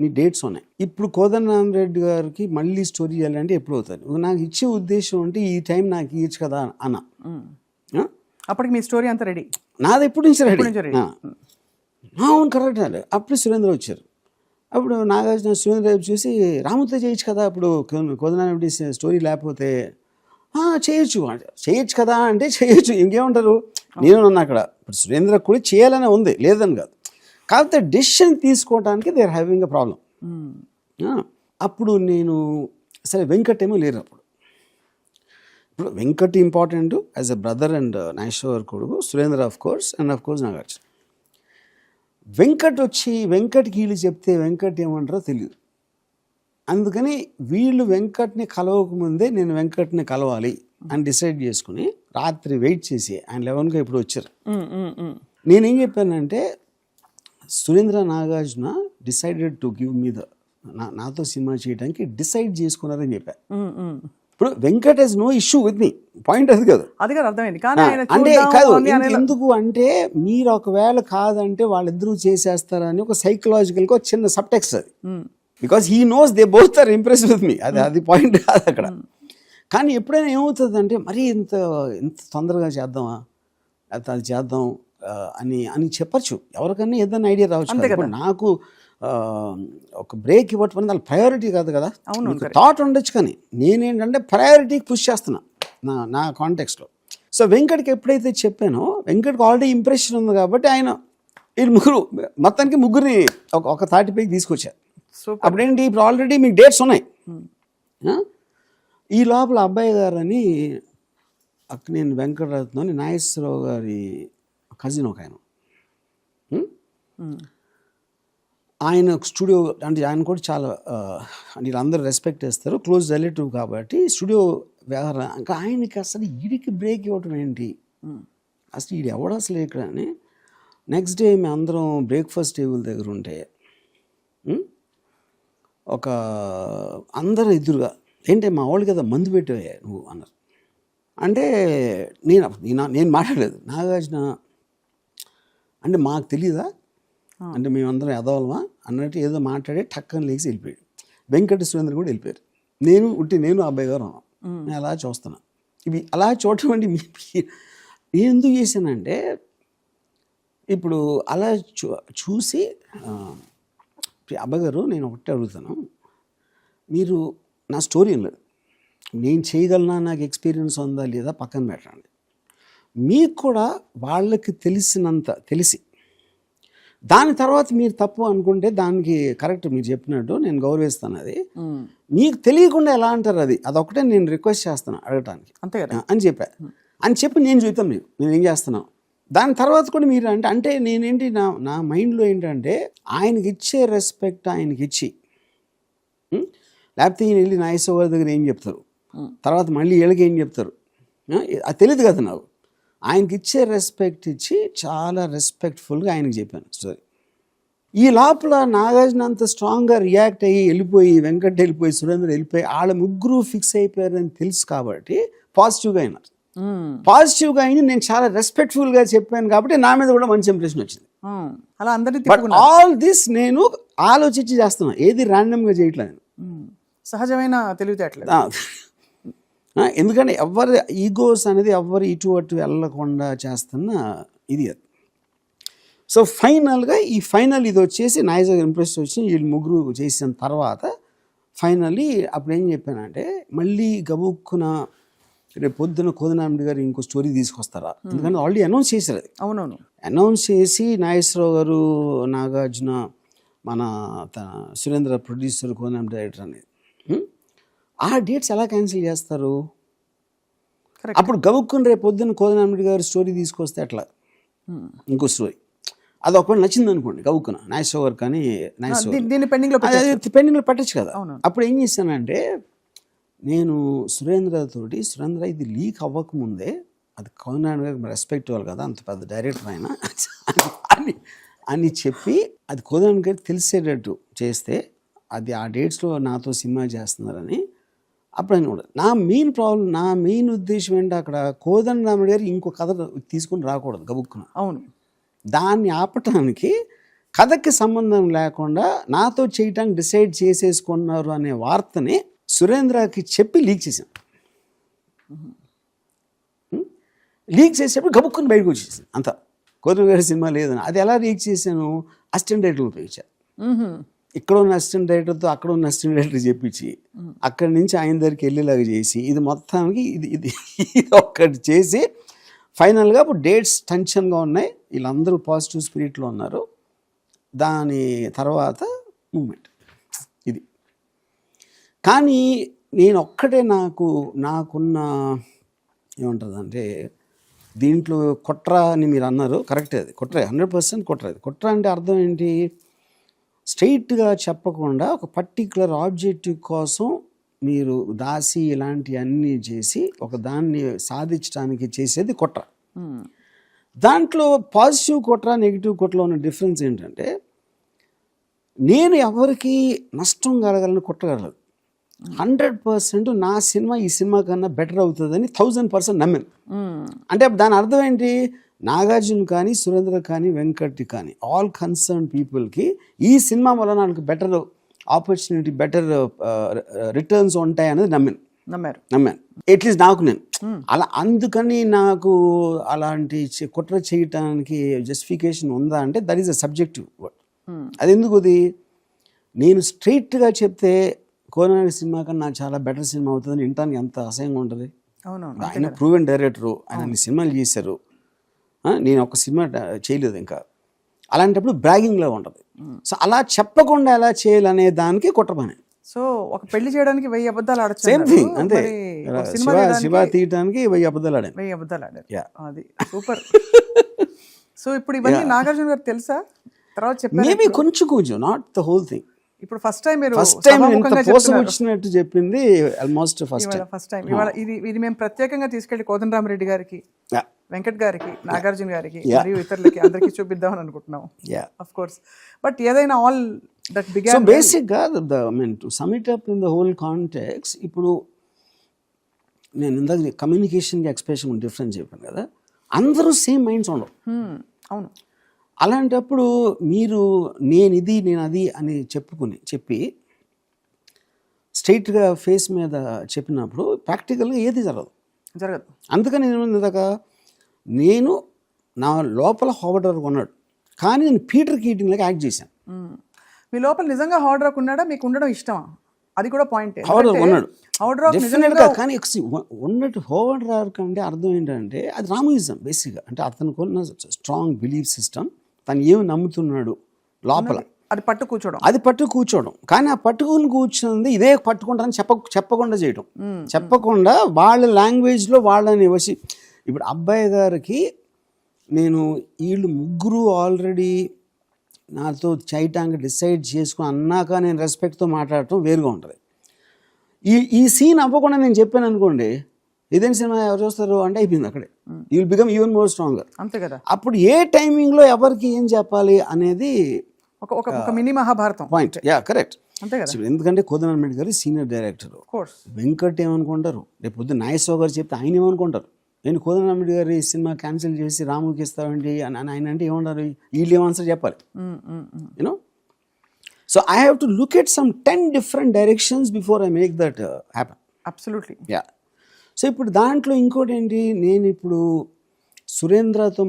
నీ డేట్స్ ఉన్నాయి, ఇప్పుడు కోదండరామిరెడ్డి గారికి మళ్ళీ స్టోరీ చేయాలంటే ఎప్పుడు అవుతుంది, నాకు ఇచ్చే ఉద్దేశం అంటే ఈ టైం నాకు ఇవ్వచ్చు కదా అన్న. అప్పటికి మీ స్టోరీ అంతా రెడీ, నాది ఎప్పుడు నుంచి రెడీ. అవును కరెక్ట్. అప్పుడు సురేంద్ర వచ్చారు. అప్పుడు నాగార్జున సురేంద్ర చూసి రాముతో చేయొచ్చు కదా, అప్పుడు కోదండరామిరెడ్డి స్టోరీ లేకపోతే చేయొచ్చు కదా అంటే చేయొచ్చు, ఇంకేమంటారు. నేను నన్ను అక్కడ ఇప్పుడు సురేంద్ర కూడా చేయాలనే ఉంది, లేదని కాదు, కాకపోతే డెసిషన్ తీసుకోవడానికి they are having a problem. అప్పుడు నేను సరే వెంకట్ ఏమో లేరు అప్పుడు. ఇప్పుడు Venkat important as a brother and Nageswar కొడుకు, Surendra of course and of course Nagarjuna. వెంకట్కి వీళ్ళు చెప్తే వెంకట్ ఏమంటారో తెలియదు. అందుకని వీళ్ళు వెంకట్ని కలవకముందే నేను వెంకట్ని కలవాలి అని డిసైడ్ చేసుకుని రాత్రి వెయిట్ చేసి ఆయన 11కి ఇప్పుడు వచ్చారు. నేనేం చెప్పానంటే Surendra Nagarjuna decided to give me నాతో సినిమా చేయడానికి డిసైడ్ చేసుకున్నారని చెప్పా. ఇప్పుడు Venkat he's no issue with me, point అది కాదు, అర్థమైంది. అంటే కాదు ఎందుకు అంటే మీరు ఒకవేళ కాదంటే వాళ్ళిద్దరూ చేసేస్తారని ఒక సైకలాజికల్గా చిన్న సబ్టెక్స్ట్ అది. Because he knows they both are impress with me. అది పాయింట్ కాదు అక్కడ. కానీ ఎప్పుడైనా ఏమవుతుందంటే మరీ ఇంత తొందరగా చేద్దామా, అది చేద్దాం అని చెప్పచ్చు. ఎవరికన్నా ఏదైనా ఐడియా రావచ్చు. ఇప్పుడు నాకు ఒక బ్రేక్ ఇవ్వటం అనేది వాళ్ళ ప్రయారిటీ కాదు కదా, థాట్ ఉండొచ్చు. కానీ నేనేంటంటే ప్రయారిటీకి పుష్ చేస్తున్నా నా కాంటెక్స్లో. సో వెంకట్కి ఎప్పుడైతే చెప్పానో, వెంకట్కి ఆల్రెడీ ఇంప్రెషన్ ఉంది కాబట్టి ఆయన వీళ్ళు మొత్తానికి ముగ్గురిని ఒక తాటిపైకి తీసుకొచ్చారు. అప్పుడేంటి, ఇప్పుడు ఆల్రెడీ మీకు డేట్స్ ఉన్నాయి. ఈ లోపల అబ్బాయి గారు అని నేను వెంకటరత్నం నాగేశ్వరరావు గారి కజిన్ ఒక ఆయన స్టూడియో, అంటే ఆయన కూడా చాలా వీళ్ళందరూ రెస్పెక్ట్ చేస్తారు, క్లోజ్ రిలేటివ్ కాబట్టి స్టూడియో వ్యవహారం. ఇంకా ఆయనకి అసలు వీడికి బ్రేక్ ఇవ్వటం ఏంటి, అసలు వీడు ఎవడు అసలు ఇక్కడ అని. నెక్స్ట్ డే మేము అందరం బ్రేక్ఫాస్ట్ టేబుల్ దగ్గర ఉంటే ఒక అందరూ ఎదురుగా, ఏంటి మా వాళ్ళు కదా మందు పెట్టావే నువ్వు అన్నారు. అంటే నేను మాట్లాడలేదు. నాగార్జున అంటే మాకు తెలియదా, అంటే మేమందరం ఎదవలమా అన్నట్టు ఏదో మాట్లాడి టక్కని లేచి వెళ్ళిపోయాడు. వెంకట సురేంద్ర కూడా వెళ్ళిపోయారు. నేను అబ్బాయి గారు ఉన్నాం. నేను అలా చూస్తున్నా. ఇవి అలా చూడటం అంటే నేను ఎందుకు చేశానంటే, ఇప్పుడు అలా చూసి అబ్బాయి గారు నేను ఒకటే అడుగుతాను, మీరు నా స్టోరీ ఏం లేదు, నేను చేయగలనా, నాకు ఎక్స్పీరియన్స్ ఉందా లేదా పక్కన పెట్టండి. మీకు కూడా వాళ్ళకి తెలిసి దాని తర్వాత మీరు తప్పు అనుకుంటే దానికి కరెక్ట్, మీరు చెప్పినట్టు నేను గౌరవిస్తాను. అది మీకు తెలియకుండా ఎలా అంటారు, అదొకటే నేను రిక్వెస్ట్ చేస్తాను అడగటానికి, అంతే కదా అని చెప్పి నేను చూద్దాం నేను ఏం చేస్తున్నాను. దాని తర్వాత కూడా మీరు అంటే నేనేంటి నా మైండ్లో ఏంటంటే, ఆయనకి ఇచ్చే రెస్పెక్ట్ ఆయనకి ఇచ్చి, లేకపోతే ఈయన వెళ్ళి నాగేశ్వర గారి దగ్గర ఏం చెప్తారు, తర్వాత మళ్ళీ వీళ్ళకి ఏం చెప్తారు, అది తెలియదు కదా నాకు. ఆయనకి ఇచ్చే రెస్పెక్ట్ ఇచ్చి చాలా రెస్పెక్ట్ఫుల్గా ఆయనకి చెప్పాను స్టోరీ. ఈ లోపల నాగార్జున అంత స్ట్రాంగ్గా రియాక్ట్ అయ్యి వెళ్ళిపోయి, వెంకట్ వెళ్ళిపోయి, సురేంద్ర వెళ్ళిపోయి, వాళ్ళ ముగ్గురు ఫిక్స్ అయిపోయారని తెలుసు కాబట్టి పాజిటివ్గా అయినారు. పాజిటివ్గా అయిన నేను చాలా రెస్పెక్ట్ఫుల్గా చెప్పాను కాబట్టి నా మీద కూడా మంచి ఇంప్రెషన్ వచ్చింది. అలా అందరినీ బట్ ఆల్ దిస్ నేను ఆలోచించి చేస్తున్నా, ఏది ర్యాండమ్గా చేయట్లేదు, సహజమైన తెలివితేటలేదు. ఎందుకంటే ఎవరి ఈగోస్ అనేది ఎవరు ఇటు అటు వెళ్ళకుండా చేస్తున్న ఇది. సో ఫైనల్గా ఇది వచ్చేసి నాయజర్ ఇంప్రెస్ వచ్చి వీళ్ళు ముగ్గురు చేసిన తర్వాత ఫైనల్లీ అప్పుడు ఏం చెప్పానంటే, మళ్ళీ గబుక్కున రేపు పొద్దున కోదండరామిరెడ్డి గారు ఇంకో స్టోరీ తీసుకొస్తారా, ఎందుకంటే ఆల్రెడీ అనౌన్స్ చేశారు. అది అవునవును అనౌన్స్ చేసి నాగేశ్వరరావు గారు, నాగార్జున, మన సురేంద్ర ప్రొడ్యూసర్, కోదండరామిరెడ్డి డైరెక్టర్ అనేది, ఆ డేట్స్ ఎలా క్యాన్సిల్ చేస్తారు? అప్పుడు గబుక్కుని రేపు పొద్దున్న కోదండరామిరెడ్డి గారు స్టోరీ తీసుకొస్తే అట్లా ఇంకో స్టోరీ అది ఒకవేళ నచ్చింది అనుకోండి, గబుక్కున నాగేశ్వర గారు కానీ పెండింగ్లో పెట్టచ్చు కదా. అప్పుడు ఏం చేశానంటే, నేను సురేంద్ర ఇది లీక్ అవ్వకముందే, అది కోదండరామిరెడ్డి గారికి రెస్పెక్ట్ ఇవ్వాలి కదా, అంత పెద్ద డైరెక్టర్ ఆయన అని చెప్పి, అది కోదండరామిరెడ్డి గారికి తెలిసేటట్టు చేస్తే అది ఆ డేట్స్లో నాతో సినిమా చేస్తున్నారని. అప్పుడు ఆయన కూడా నా మెయిన్ ఉద్దేశం ఏంటి, అక్కడ కోదండరామిరెడ్డి గారు ఇంకో కథ తీసుకుని రాకూడదు గబుక్కున. అవును, దాన్ని ఆపటానికి కథకి సంబంధం లేకుండా నాతో చేయటానికి డిసైడ్ చేసేసుకున్నారు అనే వార్తని సురేంద్రకి చెప్పి లీక్ చేశాను. లీక్ చేసేప్పుడు గబుక్కుని బయటకు వచ్చేసింది అంతా, కోదండరామిరెడ్డి గారి సినిమా లేదని. అది ఎలా లీక్ చేశాను, అసిస్టెంట్ డైరెక్టర్ ఉపయోగించాను. ఇక్కడ ఉన్న అసిస్టెంట్ డైరెక్టర్తో అక్కడ ఉన్న అసిస్టెంట్ డైరెక్టర్ చెప్పించి అక్కడి నుంచి ఆయన దగ్గరికి వెళ్ళేలాగా చేసి, ఇది మొత్తానికి ఇది ఒక్కటి చేసి ఫైనల్గా ఇప్పుడు డేట్స్ టెన్షన్గా ఉన్నాయి, వీళ్ళందరూ పాజిటివ్ స్పిరిట్లో ఉన్నారు. దాని తర్వాత మూమెంట్ ఇది. కానీ నేను ఒక్కటే నాకున్న ఏమంటుందంటే, దీంట్లో కుట్ర అని మీరు అన్నారు, కరెక్టే, అది కుట్ర, 100% కుట్ర. అది కుట్ర అంటే అర్థం ఏంటి, స్ట్రైట్గా చెప్పకుండా ఒక పర్టిక్యులర్ ఆబ్జెక్టివ్ కోసం మీరు దాసి ఇలాంటివన్నీ చేసి ఒక దాన్ని సాధించడానికి చేసేది కుట్ర. దాంట్లో పాజిటివ్ కుట్ర, నెగిటివ్ కుట్రలో ఉన్న డిఫరెన్స్ ఏంటంటే, నేను ఎవరికి నష్టం కలగాలని కుట్రగలదు. 100% నా సినిమా ఈ సినిమా కన్నా బెటర్ అవుతుందని 1000% నమ్మాను. అంటే దాని అర్థం ఏంటి, నాగార్జున కానీ, సురేంద్ర కానీ, వెంకట్ కానీ, ఆల్ కన్సర్న్ పీపుల్కి ఈ సినిమా వల్ల నాకు బెటర్ ఆపర్చునిటీ బెటర్ రిటర్న్స్ ఉంటాయి అనేది నమ్మాను అట్లీస్ట్ నాకు నేను అలా అందుకని నాకు అలాంటి కుట్ర చేయటానికి జస్టిఫికేషన్ ఉందా అంటే that is a subjective word. అది ఎందుకు అది నేను స్ట్రైట్గా చెప్తే కోనాడి సినిమా కన్నా నాకు చాలా బెటర్ సినిమా అవుతుంది వినటానికి ఎంత అసహ్యంగా ఉంటుంది. ఆయన ప్రూవెన్ డైరెక్టరు, ఆయన అన్ని సినిమాలు చేశారు, నేను ఒక సినిమా చేయలేదు ఇంకా. అలాంటప్పుడు బ్రాగింగ్లో ఉంటుంది. సో అలా చెప్పకుండా ఎలా చేయాలనే దానికి కుట్ర పని. సో ఒక పెళ్లి చేయడానికి 1000 అబద్ధాలు ఆడచ్చు. సేమ్ థింగ్ అంతే. శివ తీయడానికి 1000 అబద్ధాలు ఆడాను. 1000 అబద్ధాలు ఆడారు. అది సూపర్. సో ఇప్పుడు ఇవన్నీ నాగార్జున గారు తెలుసా? తర్వాత చెప్పారు మేబీ కొంచెం నాట్ ద హోల్ థింగ్. ఇప్పుడు ఫస్ట్ టైం వచ్చినట్టు చెప్పింది ఆల్మోస్ట్ ఫస్ట్ టైం. ఇవాళ ఇది మేము ప్రత్యేకంగా తీసుకెళ్లి కోదండరామరెడ్డి గారికి, వెంకట్ గారికి, నాగార్జున గారికి మరియు ఇతరులకి అందరికి చూపిద్దామని అనుకుంటున్నాం. Of course. బట్ ఏదైనా ఆల్ దట్ బిగాన్. సో బేసిక్గా to some it up in the whole context, ఇప్పుడు నేను ఇందాక కమ్యూనికేషన్కి ఎక్స్ప్రెషన్ డిఫరెన్స్ చెప్పాను కదా, అందరూ సేమ్ మైండ్స్ ఉండవు. అవును. అలాంటప్పుడు మీరు నేను అది అని చెప్పి స్ట్రైట్గా ఫేస్ మీద చెప్పినప్పుడు ప్రాక్టికల్గా ఏది జరగదు. అందుకని నేను నా లోపల హార్డర్ ఉన్నాడు, కానీ నేను పీటర్ కీటింగ్లాగా యాక్ట్ చేశాను. మీ లోపల నిజంగా హార్డర్ ఉన్నాడా? మీకు ఉండడం ఇష్టమా? అది కూడా పాయింట్. హార్డర్ ఉన్నాడు డెఫినెట్గా, కానీ ఉన్నట్టు హార్డర్ కంటే అర్థం ఏంటంటే అది రామయిజం బేసిక్గా. అంటే అతనికి ఉన్న స్ట్రాంగ్ బిలీఫ్ సిస్టమ్, తను ఏమి నమ్ముతున్నాడు లోపల, అది పట్టు కూర్చోవడం. కానీ ఆ పట్టుకుని కూర్చుంది ఇదే పట్టుకుంటారని చెప్పకుండా చేయడం, చెప్పకుండా వాళ్ళ లాంగ్వేజ్లో వాళ్ళని వచ్చి. ఇప్పుడు అబ్బాయి గారికి నేను వీళ్ళు ముగ్గురు ఆల్రెడీ నాతో చేయటానికి డిసైడ్ చేసుకుని అన్నాక నేను రెస్పెక్ట్తో మాట్లాడటం వేరుగా ఉంటుంది. ఈ సీన్ అవ్వకుండా నేను చెప్పాను అనుకోండి, ఇదేం సినిమా ఎవరు చూస్తారు అంటే అయిపోయింది అక్కడే. You will become even more stronger. అంతే కదా. అప్పుడు ఏ టైమింగ్లో ఎవరికి ఏం చెప్పాలి అనేది ఒక మినీ మహాభారతం పాయింట్. కరెక్ట్. అంతే కదా. ఎందుకంటే కోదండరామరెడ్డి గారు సీనియర్ డైరెక్టర్. వెంకట్ ఏమనుకుంటారు, రేపు పొద్దున్న నాగేశ్వరరావు గారు చెప్తే ఆయన ఏమనుకుంటారు, నేను కోదండరామరెడ్డి గారి సినిమా క్యాన్సిల్ చేసి రాముకి ఇస్తామండి అని ఆయన అంటే ఏమంటారు, వీళ్ళు ఏం ఆన్సర్ చెప్పాలి. You know, so I have to look at some 10 different directions before I make that happen. Absolutely. So ఇప్పుడు దాంట్లో ఇంకోటి ఏంటి, నేను ఇప్పుడు సురేంద్రతో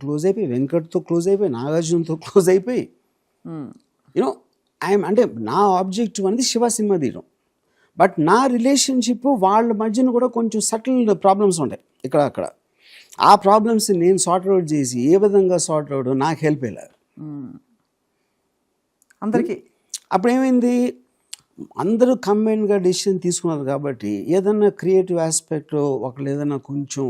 క్లోజ్ అయిపోయి, వెంకట్తో క్లోజ్ అయిపోయి, నాగార్జునతో క్లోజ్ అయిపోయి, యూనో అంటే నా ఆబ్జెక్టివ్ అనేది శివ సినిమా తీయడం. బట్ నా రిలేషన్షిప్ వాళ్ళ మధ్యన కూడా కొంచెం సటిల్ ప్రాబ్లమ్స్ ఉంటాయి ఇక్కడ అక్కడ. ఆ ప్రాబ్లమ్స్ నేను సార్ట్అవుట్ చేసి ఏ విధంగా సార్ట్అవుట్ నాకు హెల్ప్ అయ్యారు అందరికీ. అప్పుడు ఏమైంది, అందరూ కంబైన్డ్గా డెసిషన్ తీసుకున్నారు కాబట్టి ఏదన్నా క్రియేటివ్ ఆస్పెక్ట్ ఒకళ్ళు ఏదన్నా కొంచెం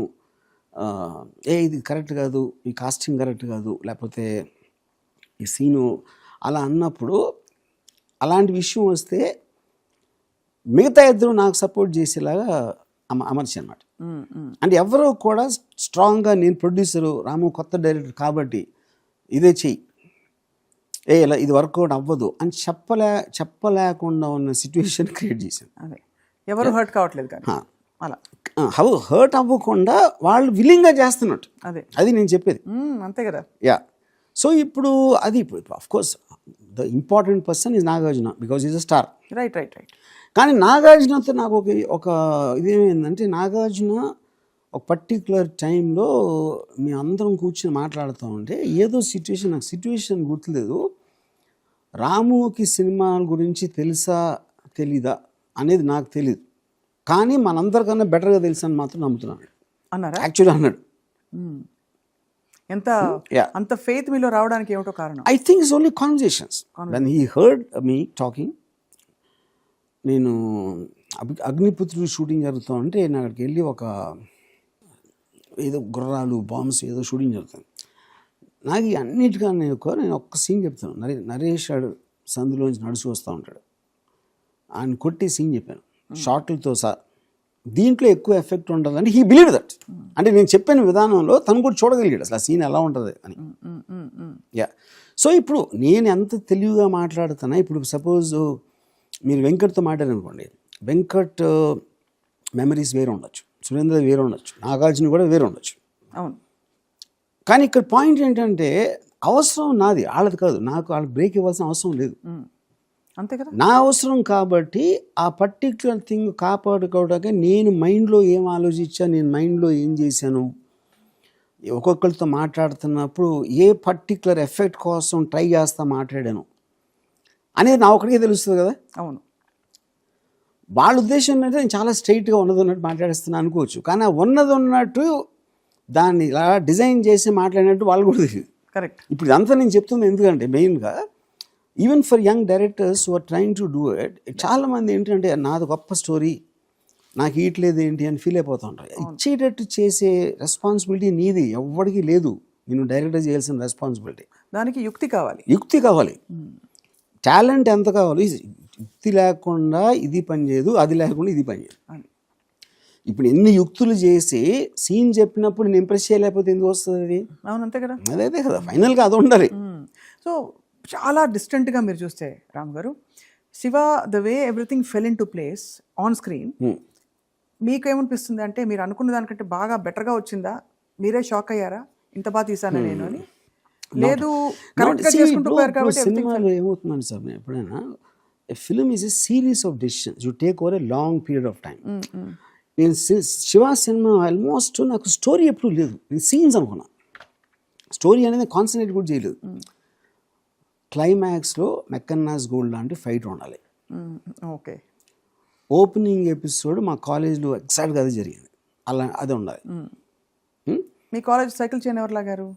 ఇది కరెక్ట్ కాదు, ఈ కాస్టింగ్ కరెక్ట్ కాదు, లేకపోతే ఈ సీను అలా అన్నప్పుడు అలాంటి విషయం వస్తే మిగతా ఇద్దరు నాకు సపోర్ట్ చేసేలాగా అమర్చి అనమాట. అంటే ఎవరో కూడా స్ట్రాంగ్గా నేను ప్రొడ్యూసరు, రాము కొత్త డైరెక్టర్ కాబట్టి ఇదే చెయ్యి, ఇలా ఇది వర్కౌట్ అవ్వదు అని చెప్పలేకుండా ఉన్న సిచ్యువేషన్ క్రియేట్ చేశాను. అదే ఎవరు హర్ట్ కావట్లేదు కానీ అలా హర్ట్ అవ్వకుండా వాళ్ళు విల్లింగ్గా చేస్తున్నట్టు. అది నేను చెప్పేది. అంతే కదా. సో ఇప్పుడు of course the important person is Nagarjuna because is a star. Right. కానీ నాగార్జునతో నాకు ఒక ఇదేమైందంటే, నాగార్జున ఒక పర్టికులర్ టైంలో మీ అందరం కూర్చొని మాట్లాడుతూ ఉంటే ఏదో నాకు సిచ్యువేషన్ గుర్తులేదు, రాముకి సినిమాల గురించి తెలుసా తెలీదా అనేది నాకు తెలియదు, కానీ మనందరికన్నా బెటర్గా తెలుసు అని మాత్రం నమ్ముతున్నాను అన్నారా? యాక్చువల్లీ అన్నాడు. అంత ఫెయిత్ మీలో రావడానికి ఏమిటో కారణం? I think it's only conversations. When he heard me talking, నేను అగ్నిపుత్రుడు షూటింగ్ జరుగుతూ ఉంటే నేను అక్కడికి వెళ్ళి ఒక ఏదో గుర్రాలు బాంబ్స్ ఏదో షూటింగ్ జరుగుతుంది. నాకు అన్నిటికన్నా నేను ఒక్క సీన్ చెప్తాను. నరేష్ సందులోంచి నడుచు వస్తూ ఉంటాడు, ఆయన కొట్టి సీన్ చెప్పాను షార్ట్లతో సహా. దీంట్లో ఎక్కువ ఎఫెక్ట్ ఉంటుంది అంటే హీ బిలీవ్ దట్. అంటే నేను చెప్పిన విధానంలో తను కూడా చూడగలిగాడు అసలు ఆ సీన్ ఎలా ఉంటుంది అని. సో ఇప్పుడు నేను ఎంత తెలివిగా మాట్లాడుతున్నా, ఇప్పుడు సపోజ్ మీరు వెంకట్తో మాట్లాడారనుకోండి, వెంకట్ మెమరీస్ వేరే ఉండొచ్చు, సురేంద్ర వేరే ఉండొచ్చు, నాగార్జున కూడా వేరే ఉండొచ్చు. అవును. కానీ ఇక్కడ పాయింట్ ఏంటంటే అవసరం నాది, వాళ్ళది కాదు. నాకు వాళ్ళకి బ్రేక్ ఇవ్వాల్సిన అవసరం లేదు. అంతే కదా. నా అవసరం కాబట్టి ఆ పర్టిక్యులర్ థింగ్ కాపాడుకోవడానికి నేను మైండ్లో ఏం ఆలోచించా, నేను మైండ్లో ఏం చేశాను, ఒక్కొక్కరితో మాట్లాడుతున్నప్పుడు ఏ పర్టిక్యులర్ ఎఫెక్ట్ కోసం ట్రై చేస్తా మాట్లాడాను అనేది నా ఒకటికే తెలుస్తుంది కదా. అవును. వాళ్ళ ఉద్దేశం ఏంటంటే నేను చాలా స్ట్రైట్గా ఉన్నది ఉన్నట్టు మాట్లాడేస్తున్నాను అనుకోవచ్చు, కానీ ఆ ఉన్నది ఉన్నట్టు దాన్ని ఇలా డిజైన్ చేసి మాట్లాడినట్టు వాళ్ళు కూడా తెలియదు. కరెక్ట్. ఇప్పుడు ఇదంతా నేను చెప్తుంది ఎందుకంటే మెయిన్గా even for young directors who are trying to do it, చాలామంది ఏంటంటే నాది గొప్ప స్టోరీ, నాకు ఇట్లేదు ఏంటి అని ఫీల్ అయిపోతూ ఉంటారు. ఇచ్చేటట్టు చేసే రెస్పాన్సిబిలిటీ నీది, ఎవరికి లేదు. నేను డైరెక్టర్ చేయాల్సిన రెస్పాన్సిబిలిటీ. దానికి యుక్తి కావాలి. యుక్తి కావాలి, టాలెంట్ ఎంత కావాలి. యుక్తి లేకుండా ఇది పని చేయదు, అది లేకుండా ఇది పని చేయదు. ఇప్పుడు ఎన్ని యుక్తులు చేసి సీన్ చెప్పినప్పుడు నేను ఇంప్రెస్ చేయలేకపోతే ఎందుకు వస్తుంది అది? అవును, అంతే కదా. అదైతే కదా ఫైనల్గా అది ఉండాలి. సో చాలా డిస్టెంట్గా మీరు చూస్తే రామ్ గారు, Shiva the way everything fell in to place on screen, మీకు ఏమనిపిస్తుంది అంటే మీరు అనుకున్న దానికంటే బాగా బెటర్గా వచ్చిందా? మీరే షాక్ అయ్యారా ఇంత బాగా తీసాను నేను అని? లేదు, కరెక్ట్గా చేసుకుంటూ పోయారు కాబట్టి. సినిమాలో ఏమవుతుందండి సార్, నేను ఎప్పుడైనా film is a series of decisions, you take over a long period of time. నేను శివ సినిమా ఆల్మోస్ట్ నాకు స్టోరీ ఎప్పుడు లేదు, నేను సీన్స్ అనుకున్నా. స్టోరీ అనేది కాన్సన్ట్రేట్ కూడా చేయలేదు. క్లైమాక్స్లో మెక్కన్నాస్ గోల్డ్ లాంటి ఫైట్ ఉండాలి. ఓకే. ఓపెనింగ్ ఎపిసోడ్ మా కాలేజ్లో ఎగ్జాక్ట్గా అది జరిగింది, అలా అది ఉండాలి. మీ కాలేజ్ సైకిల్ చైన్ ఎవరు లాగారు?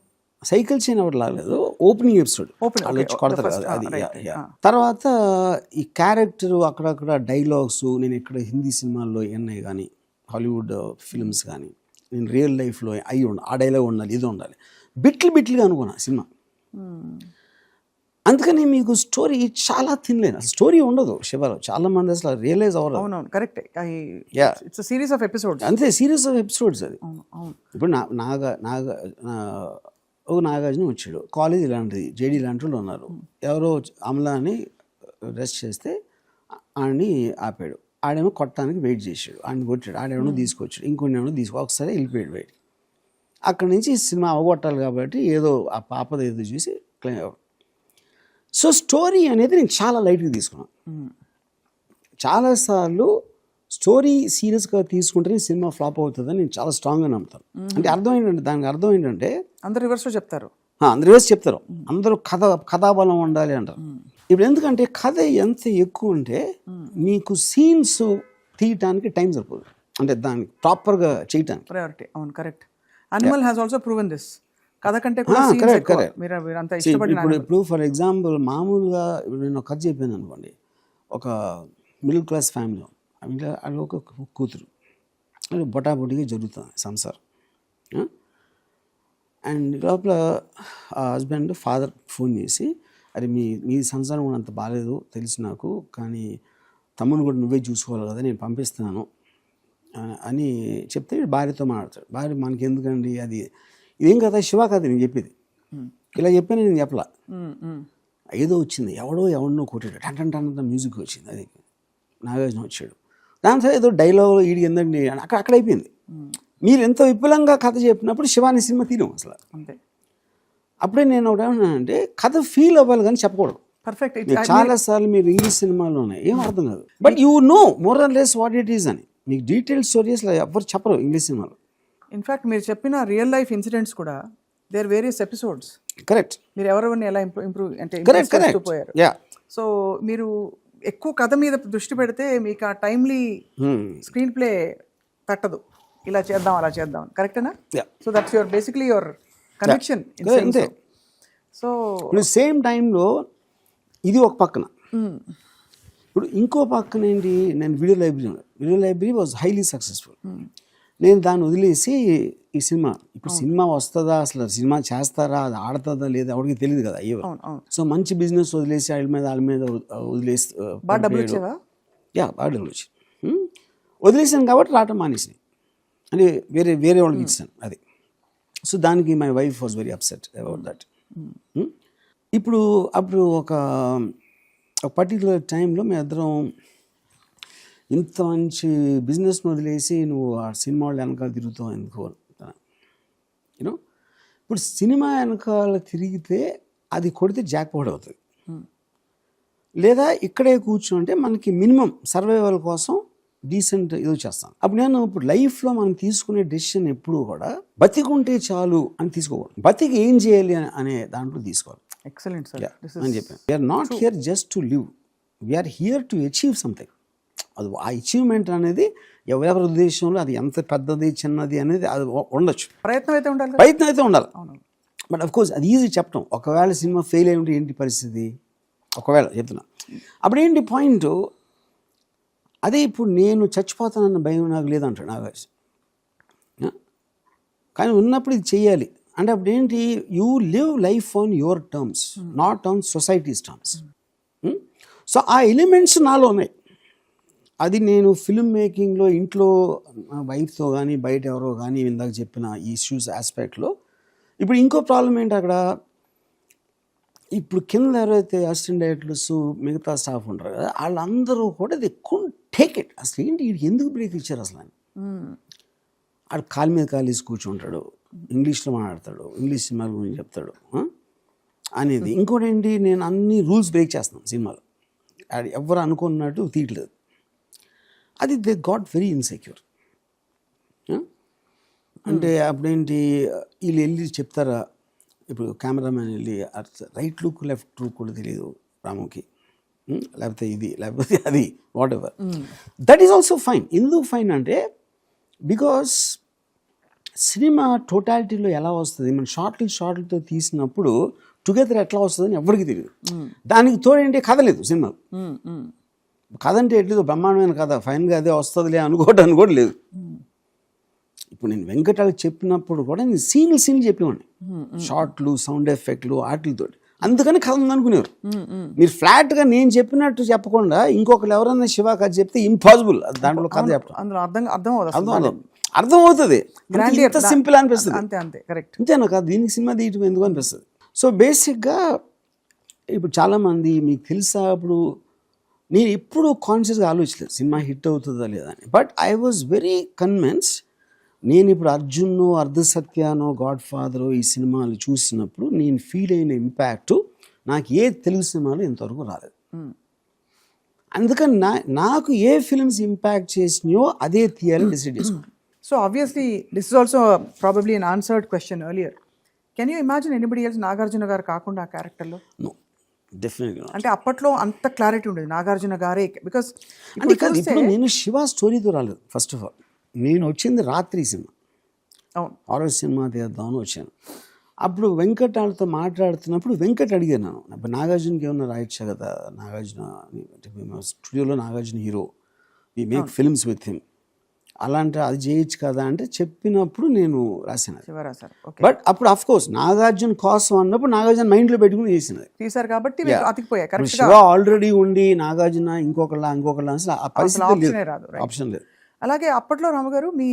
సైకిల్ చైన్ ఎవరు లాగలేదు, ఓపెనింగ్ ఎపిసోడ్ వాళ్ళు వచ్చి కొడతారు కదా అది. తర్వాత ఈ క్యారెక్టర్ అక్కడక్కడ డైలాగ్స్, నేను ఇక్కడ హిందీ సినిమాల్లో ఎన్ఐ కానీ హాలీవుడ్ ఫిల్మ్స్ కానీ నేను రియల్ లైఫ్లో అయి ఉండాలి, ఆ డైలాగ్ ఉండాలి, ఇది ఉండాలి, బిట్లుగా అనుకున్నా సినిమా. అందుకని మీకు స్టోరీ చాలా తినలేను, అసలు స్టోరీ ఉండదు శివలో. చాలా మంది అసలు రియలైజ్ అవ్వరు. అవునవును, correct. It's series of episodes. అంతే, సిరీస్ ఆఫ్ ఎపిసోడ్స్ అది. ఇప్పుడు నాగార్జున వచ్చాడు, కాలేజ్ ఇలాంటిది, జేడీ లాంటి వాళ్ళు ఉన్నారు. ఎవరో అమలాని రెస్ట్ చేస్తే ఆడిని ఆపాడు, ఆడేమో కొట్టడానికి వెయిట్ చేసాడు, ఆడిని కొట్టాడు, ఆడేమో తీసుకొచ్చాడు, ఇంకొన్ని ఏమో ఒకసారి వెళ్ళిపోయాడు బయట. అక్కడి నుంచి సినిమా అవగొట్టాలి కాబట్టి ఏదో ఆ పాపది ఏదో చూసి క్లైమ్. సో స్టోరీ అనేది నేను చాలా లైట్గా తీసుకున్నాను. చాలాసార్లు స్టోరీ సీరియస్గా తీసుకుంటే సినిమా ఫ్లాప్ అవుతుందని నేను చాలా స్ట్రాంగ్గా నమ్ముతాను. అంటే అర్థం ఏంటంటే, దానికి అర్థం ఏంటంటే అందరు రివర్స్లో చెప్తారు, అందరూ కథాబలం ఉండాలి అంటారు. ఇప్పుడు ఎందుకంటే కథ ఎంత ఎక్కువ ఉంటే మీకు సీన్స్ తీయటానికి టైం సరిపోదు, అంటే దాన్ని ప్రాపర్గా చేయటానికి ప్రయారిటీ. అవును, correct. Animal has also proven this. కథ కంటే కూడా ఇప్పుడు ఫర్ ఎగ్జాంపుల్ మామూలుగా నేను ఒక కథ చెప్పాను అనుకోండి, ఒక మిడిల్ క్లాస్ ఫ్యామిలీ, అది ఒక కూతురు, అది బొటాబొటిగా జరుగుతుంది సంసారం. అండ్ లోపల ఆ హస్బెండ్ ఫాదర్ ఫోన్ చేసి, అరే మీ సంసారం కూడా అంత బాగాలేదు తెలుసు నాకు, కానీ తమ్ముని కూడా నువ్వే చూసుకోవాలి కదా, నేను పంపిస్తున్నాను అని చెప్తే భార్యతో మాట్లాడతాడు. భార్య మనకి ఎందుకండి, అది ఇదేం కదా శివ కదా నేను చెప్పేది, ఇలా చెప్పాను నేను చెప్పలా, ఏదో వచ్చింది, ఎవడో కొట్టాడు, టంటంట మ్యూజిక్ వచ్చింది, అది నాగార్జున వచ్చాడు, దాంతో ఏదో డైలాగ్ ఈడి ఎందుకండి అక్కడ అయిపోయింది. మీరు ఎంత విపులంగా కథ చెప్పినప్పుడు శివాని సినిమా తీరం అసలు. అంతే. అప్పుడే నేను ఒకటి ఏమన్నానంటే, కథ ఫీల్ అవ్వాలి కానీ చెప్పకూడదు. పర్ఫెక్ట్. చాలాసార్లు మీరు ఇంగ్లీష్ సినిమాలో ఉన్నాయి, ఏం అర్థం కాదు, but you know more or less what it is అని. మీకు డీటెయిల్ స్టోరీస్ ఎవరు చెప్పరు ఇంగ్లీష్ సినిమాలో. ఇన్ఫ్యాక్ట్ మీరు చెప్పిన రియల్ లైఫ్ ఇన్సిడెంట్స్ కూడా దేర్ వేరియస్ ఎపిసోడ్స్. కరెక్ట్. మీరు ఎవరెవరిని ఎలా ఇంప్రూవ్ అంటే పోయారు. సో మీరు ఎక్కువ కథ మీద దృష్టి పెడితే మీకు ఆ టైమ్లీ స్క్రీన్ ప్లే తట్టదు, ఇలా చేద్దాం అలా చేద్దాం, కరెక్టేనా? So that's your basically your conviction. So same టైంలో ఇది ఒక పక్కన, ఇప్పుడు ఇంకో పక్కన ఏంటి, నేను video library was highly successful. నేను దాన్ని వదిలేసి ఈ సినిమా, ఇప్పుడు సినిమా వస్తుందా, అసలు సినిమా చేస్తారా, అది ఆడుతుందా లేదా ఎవరికి తెలియదు కదా అయ్యో. సో మంచి బిజినెస్ వదిలేసి వాళ్ళ మీద వదిలేసి బాగా డబ్బులు వచ్చి వదిలేసాను కాబట్టి రావటం మానేసి, అంటే వేరే వాళ్ళకి ఇచ్చాను అది. సో దానికి my wife was very upset about that. అప్పుడు ఒక పర్టికులర్ టైంలో మేము ఇద్దరం, ఇంత మంచి బిజినెస్ని వదిలేసి నువ్వు ఆ సినిమా వాళ్ళు వెనకాల తిరుగుతావు ఎందుకు, యూనో. ఇప్పుడు సినిమా వెనకాల తిరిగితే అది కొడితే జాక్పాట్ అవుతుంది, లేదా ఇక్కడే కూర్చుంటే మనకి మినిమం సర్వైవల్ కోసం డీసెంట్ ఇది చేస్తాం. అప్పుడు నేను ఇప్పుడు లైఫ్లో మనం తీసుకునే డెసిషన్ ఎప్పుడు కూడా బతికుంటే చాలు అని తీసుకోకూడదు, బతికి ఏం చేయాలి అనే దాంట్లో తీసుకోవాలి. Excellent sir. అని చెప్పాను, we are not here just to live, we are here to achieve something. అది ఆ అచీవ్మెంట్ అనేది ఎవరెవరి ఉద్దేశంలో అది ఎంత పెద్దది చిన్నది అనేది అది ఉండొచ్చు, ప్రయత్నం అయితే ఉండాలి, ప్రయత్నం అయితే ఉండాలి. బట్ అఫ్ కోర్స్ అది ఈజీ చెప్పడం. ఒకవేళ సినిమా ఫెయిల్ అయి ఉంటే ఏంటి పరిస్థితి, ఒకవేళ చెప్తున్నా అప్పుడు ఏంటి పాయింట్. అదే ఇప్పుడు నేను చచ్చిపోతానన్న భయం నాకు లేదంటాడు నాగార్జున, కానీ ఉన్నప్పుడు ఇది చెయ్యాలి అంటే అప్పుడు ఏంటి, you live life on your terms, not on societies terms. So ఆ ఎలిమెంట్స్ నాలో ఉన్నాయి. అది నేను ఫిల్మ్ మేకింగ్లో ఇంట్లో వైఫ్తో కానీ బయట ఎవరో కానీ ఇందాక చెప్పిన ఈ ఇష్యూస్ ఆస్పెక్ట్లో. ఇప్పుడు ఇంకో ప్రాబ్లం ఏంటి అక్కడ, ఇప్పుడు కింద ఎవరైతే అసిస్టెంట్ డైరెక్టర్స్ మిగతా స్టాఫ్ ఉంటారు కదా, వాళ్ళందరూ కూడా దే కుడెంట్ టేక్ ఇట్. అసలు ఏంటి వీడికి ఎందుకు బ్రేక్ ఇచ్చారు అసలు అని. ఆడు కాలు మీద కాలు వేసి కూర్చుంటాడు, ఇంగ్లీష్లో మాట్లాడతాడు, ఇంగ్లీష్ సినిమాల గురించి చెప్తాడు అనేది. ఇంకోటి ఏంటి, నేను అన్ని రూల్స్ బ్రేక్ చేస్తున్నాను సినిమాలో, అది ఎవరు అనుకున్నట్టు తీయట్లేదు. అది దే గాట్ వెరీ ఇన్సెక్యూర్. అంటే అప్పుడేంటి వీళ్ళు వెళ్ళి చెప్తారా, ఇప్పుడు కెమెరామెన్ వెళ్ళి రైట్ లుక్ లెఫ్ట్ లుక్ కూడా తెలియదు రాముకి, లేకపోతే ఇది లేకపోతే అది what ever, that is also fine. ఎందుకు ఫైన్ అంటే బికాస్ సినిమా టోటాలిటీలో ఎలా వస్తుంది, మన షార్ట్లతో తీసినప్పుడు టుగెదర్ ఎట్లా వస్తుందని ఎవరికి తెలియదు. దానికి తోడేంటి కథ లేదు సినిమా, కథ అంటే ఎట్లేదు బ్రహ్మాండమైన కథ ఫైన్గా అదే వస్తుందిలే అనుకోవడానికి కూడా లేదు. ఇప్పుడు నేను వెంకటాలు చెప్పినప్పుడు కూడా నేను సీన్లు చెప్పేవాడిని, షార్ట్లు సౌండ్ ఎఫెక్ట్లు వాటితో, అందుకని కథ ఉందనుకునేవారు. మీరు ఫ్లాట్గా నేను చెప్పినట్టు చెప్పకుండా ఇంకొకరు ఎవరైనా శివ కథ చెప్తే ఇంపాసిబుల్, దాంట్లో కథ చెప్పడం అర్థం అవుతుంది, సింపుల్ అనిపిస్తుంది, అంతేనా కాదు దీనికి సినిమా తీయటం ఎందుకు అనిపిస్తుంది. సో బేసిక్గా ఇప్పుడు చాలామంది మీకు తెలుసా, ఇప్పుడు నేను ఎప్పుడూ కాన్షియస్గా ఆలోచించలేదు సినిమా హిట్ అవుతుందా లేదా అని. But I was very convinced. నేను ఇప్పుడు అర్జున్నో అర్ధసత్యానో గాడ్ ఫాదరో ఈ సినిమాలు చూసినప్పుడు నేను ఫీల్ అయిన ఇంపాక్ట్ నాకు ఏ తెలుగు సినిమాలో ఇంతవరకు రాలేదు. అందుకని నాకు ఏ ఫిల్మ్స్ ఇంపాక్ట్ చేసినాయో అదే తీయాలని డిసైడ్ చేసుకున్నాను. So obviously this is also probably an answered question earlier. Can you imagine anybody else Nagarjuna గారు కాకుండా ఆ క్యారెక్టర్లో? నో, డెఫినెట్గా. అంటే అప్పట్లో అంత క్లారిటీ ఉండేది నాగార్జున గారే, బికాస్ అంటే ఇప్పుడు నేను శివ స్టోరీతో రాలేదు. ఫస్ట్ ఆఫ్ ఆల్ నేను వచ్చింది రాత్రి సినిమా, అవును, హారర్ సినిమా తీద్దామని వచ్చాను. అప్పుడు వెంకట్ వాళ్ళతో మాట్లాడుతున్నప్పుడు వెంకట్ అడిగాను నేను, ఇప్పుడు నాగార్జునకి ఏమన్నా రాయొచ్చా కదా, నాగార్జున స్టూడియోలో Nagarjuna hero, we make films with him, అలాంటి అది చేయొచ్చు కదా అంటే చెప్పినప్పుడు నేను రాశాను. బట్ అప్పుడు అఫ్ కోర్స్ నాగార్జున కోసం అన్నప్పుడు నాగార్జున మైండ్లో పెట్టుకుని చేసినది తీసారు కాబట్టి శివ ఆల్రెడీ ఉండి నాగార్జున ఇంకొకళ్ళ అసలు ఆ పరిస్థితి ఆప్షన్ లేదు. అలాగే అప్పట్లో రామగారు మీ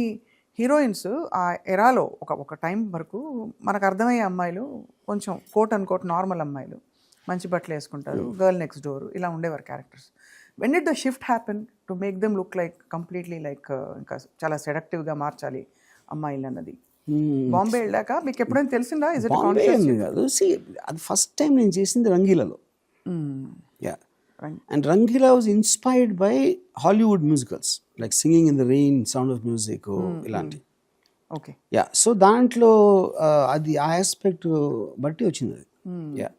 హీరోయిన్స్ ఆ ఎరాలో ఒక టైం వరకు మనకు అర్థమయ్యే అమ్మాయిలు కొంచెం కోట్ అండ్ కోట్ నార్మల్ అమ్మాయిలు, మంచి బట్టలు వేసుకుంటారు, గర్ల్ నెక్స్ట్ డోర్ ఇలా ఉండేవారు characters. When did the shift happen to make them look like completely like ఇంకా చాలా సెడక్టివ్గా మార్చాలి అమ్మాయిలు అన్నది? బాంబే వెళ్ళాక మీకు ఎప్పుడైనా తెలిసిందా? ఇస్ ఇట్ కాదు, అది ఫస్ట్ టైం నేను చేసింది రంగీలలో. And Rangila was inspired by Hollywood musicals like Singing in the Rain, Sound of Music, ఇలాంటి. Okay, yeah. సో దాంట్లో అది ఆ ఆస్పెక్ట్ బట్టి వచ్చింది అది. Yeah,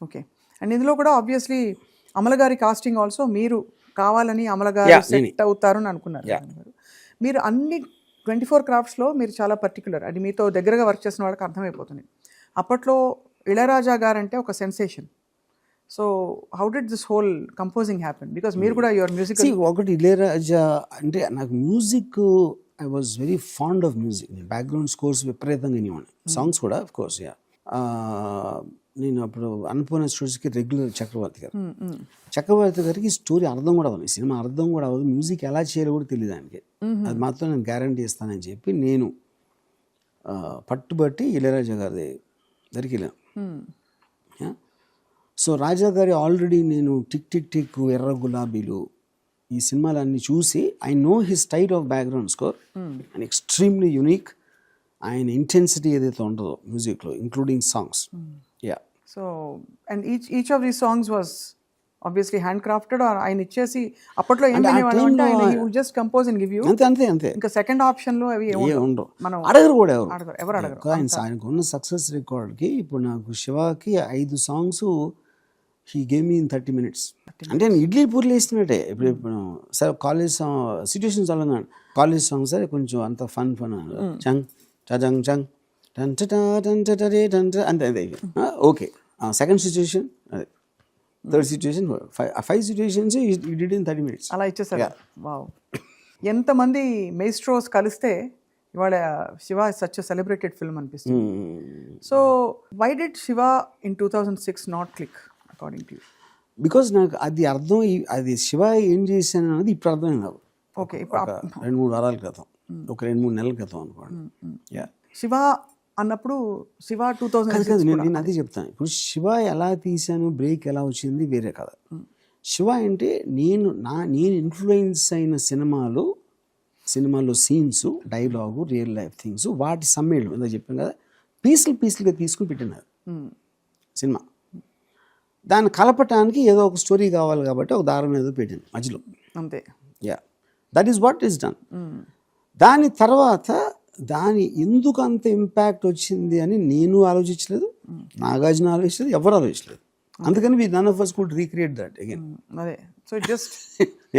okay. అండ్ ఇందులో కూడా ఆబ్వియస్లీ అమల గారి కాస్టింగ్ ఆల్సో మీరు కావాలని అమల గారు సెట్ అవుతారు అని అనుకున్నారు. మీరు అన్ని 24 క్రాఫ్ట్స్లో మీరు చాలా పర్టికులర్, అది మీతో దగ్గరగా వర్క్ చేసిన వాళ్ళకి అర్థమైపోతుంది. అప్పట్లో ఇళయరాజా గారు అంటే ఒక sensation. So how did this whole composing happen? Because మీరు కూడా యువర్ మ్యూజిక్. ఒకటి ఇళయరాజా అంటే నాకు music, I was very fond of music. నేను బ్యాక్గ్రౌండ్ స్కోర్స్ విపరీతంగా వినేవాడిని, సాంగ్స్ కూడా ఆఫ్ కోర్స్. యా, నేను అప్పుడు అన్నపూర్ణ స్టూడియోస్కి రెగ్యులర్ చక్రవర్తి గారికి స్టోరీ అర్థం కూడా అవ్వదు, సినిమా అర్థం కూడా అవ్వదు, మ్యూజిక్ ఎలా చేయాలో కూడా తెలియదు ఆయనకి. అది మాత్రం నేను గ్యారంటీ ఇస్తానని చెప్పి నేను పట్టుబట్టి ఇళయరాజా గారి దగ్గరికి వెళ్ళాను. సో రాజా గారి ఆల్రెడీ నేను టిక్ టిక్ టిక్, ఎర్ర గులాబీలు ఈ సినిమాలన్నీ చూసి I know his style of background score and extremely unique ఆయన ఇంటెన్సిటీ ఏదైతే ఉంటుందో మ్యూజిక్లో including songs yeah. So and each of these songs was obviously hand crafted or ఆయన ఇచ్చేసి అప్పట్లో ఏం వినేవాళ్ళం అంటే ఆయన he would just compose and give you అంతే అంతే అంతే. ఇంకా సెకండ్ ఆప్షన్ లో అవి ఉండవు, మనం అడగరు కూడా ఎవరు అడగరు. ఆయనకు ఉన్న సక్సెస్ రికార్డ్కి ఇప్పుడు నాకు శివాకి 5 songs he gave me in 30 minutes. అంటే నేను ఇడ్లీ పూర్లు వేస్తున్నట్టే. ఇప్పుడు సరే కాలేజ్ సిచ్యువేషన్స్ అలా కాలేజ్ సాంగ్స్ సరే కొంచెం అంత ఫన్ చంగ్ చంగ్ చంగ్ అంతే అంతే ఓకే. సెకండ్ సిచ్యువేషన్ అదే, థర్డ్ సిచ్యువేషన్ 5 సిచ్యువేషన్స్ ఈ డిడ్ ఇన్ 30 minutes. అలా ఇచ్చేసారు. వావ్, ఎంతమంది మెయిస్ట్రోస్ కలిస్తే ఇవాళ శివ సచ్ సెలబ్రేటెడ్ ఫిల్మ్ అనిపిస్తుంది. So why did Shiva in 2006 not click according to you? Because నాకు అది అర్థం అది శివ ఏం చేశాను అన్నది ఇప్పుడు అర్థమైంది నాకు. ఓకే, ఒక 2-3 వారాల క్రితం, ఒక 2-3 నెలల క్రితం అనుకోండి. యా, శివ అన్నప్పుడు శివ 2006 నేను అదే చెప్తాను. ఇప్పుడు శివ ఎలా తీశాను, బ్రేక్ ఎలా వచ్చింది వేరే కదా. శివ అంటే నేను ఇన్ఫ్లుయెన్స్ అయిన సినిమాలో scenes, dialogue, real life things, వాటి సమ్మేళనం ఇందా చెప్పాను కదా, పీసులుగా తీసుకుని పెట్టినారు సినిమా. దాన్ని కలపటానికి ఏదో ఒక స్టోరీ కావాలి కాబట్టి ఒక దారం ఏదో పెట్టింది మధ్యలో, అంతే. Yeah, that is what is done. దాని తర్వాత దాని ఎందుకు అంత ఇంపాక్ట్ వచ్చింది అని నేను ఆలోచించలేదు, నాగార్జున ఆలోచించలేదు, ఎవరు ఆలోచించలేదు. అందుకని we none of us could recreate that again. అదే, so just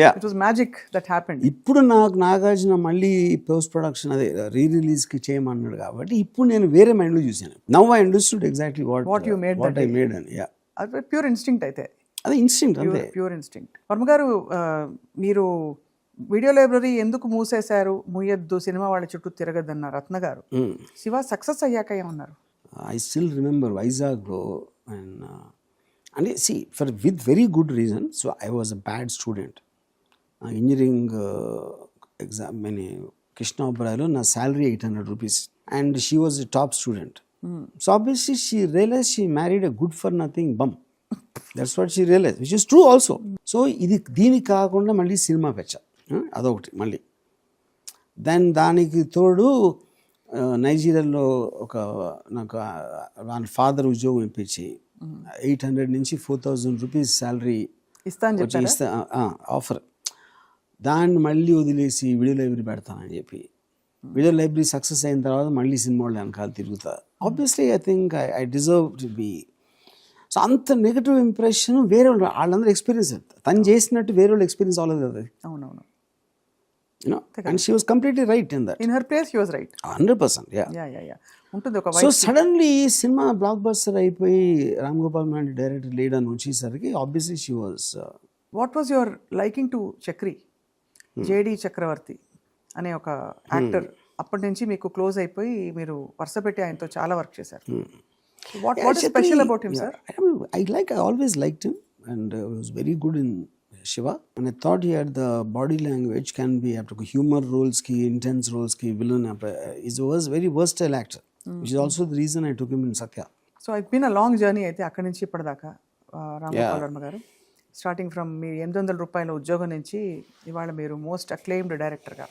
yeah, it was magic that happened. ఇప్పుడు నాకు నాగార్జున మళ్ళీ పోస్ట్ ప్రొడక్షన్ అదే రీరిలీజ్కి చేయమన్నాడు కాబట్టి ఇప్పుడు నేను వేరే మైండ్లో చూశాను. Now I understood exactly what I made అని. యా, అది ప్యూర్ ఇన్స్టింక్ట్ అయితే. అదే ఇన్స్టింక్ట్, అంతే ప్యూర్ ఇన్స్టింక్ట్. వర్మ గారు, మీరు వీడియో లైబ్రరీ ఎందుకు మూసేశారు, మూయొద్దు, సినిమా వాళ్ళ చుట్టూ తిరగద్దన్న రత్న గారు శివ సక్సెస్ అయ్యాక ఏమన్నారు? ఐ స్టిల్ రిమెంబర్ వైజాగ్లో అండ్ అంటే with very good reason. So I was a bad student. Engineering exam కృష్ణాపురాలో నా salary 800 rupees and she was a top student. So obviously she realise she married a good for nothing bum. That's what she realise, which is true also. So దీనికి కాకుండా మళ్ళీ cinema పెచ్చ అదొకటి మళ్ళీ. దానికి తోడు నైజీరియాలో నాకు వాళ్ళ ఫాదర్ ఉద్యోగం ఇప్పించి 800 నుంచి 4000 rupees శాలరీ ఇస్తా ఆఫర్. దాన్ని మళ్ళీ వదిలేసి వీడియో లైబ్రరీ పెడతానని చెప్పి వీడియో లైబ్రరీ సక్సెస్ అయిన తర్వాత మళ్ళీ సినిమా వాళ్ళు వెనకాల తిరుగుతా. Obviously I think I deserve to be. So అంత నెగిటివ్ ఇంప్రెషన్ వేరే వాళ్ళు, వాళ్ళందరూ ఎక్స్పీరియన్స్ తను చేసినట్టు వేరే వాళ్ళు ఎక్స్పీరియన్స్ అవ్వలేదు కదా. అవునవును. And she was completely right in that. In her place she was right. 100%, yeah. Yeah. ఉంటుంది ఒక so suddenly cinema blockbuster అయిపోయి రామ్ గోపాల్ లాంటి డైరెక్టర్ లీడ్ అని వచ్చేసరికి obviously she was. What was your liking to Chakri? JD Chakravarthy అనే ఒక actor అప్పటి నుంచి మీకు క్లోజ్ అయిపోయి మీరు వరుస పెట్టి ఆయనతో చాలా వర్క్ చేశారు. What is special about him, sir? I always liked him and was very good in Shiva, and I thought he had the body language can be after humor roles ki, intense roles ki, villain he was very versatile actor, which is also the reason I took him in Satya. So it's been a long journey అయితే అక్కడి నుంచి ఇప్పటిదాకా రామ్ గోపాల్ వర్మ గారు, starting from మీ 800 రూపాయల ఉద్యోగం నుంచి ఇవాళ మీరు మోస్ట్ అక్లెయిమ్డ్ డైరెక్టర్గా.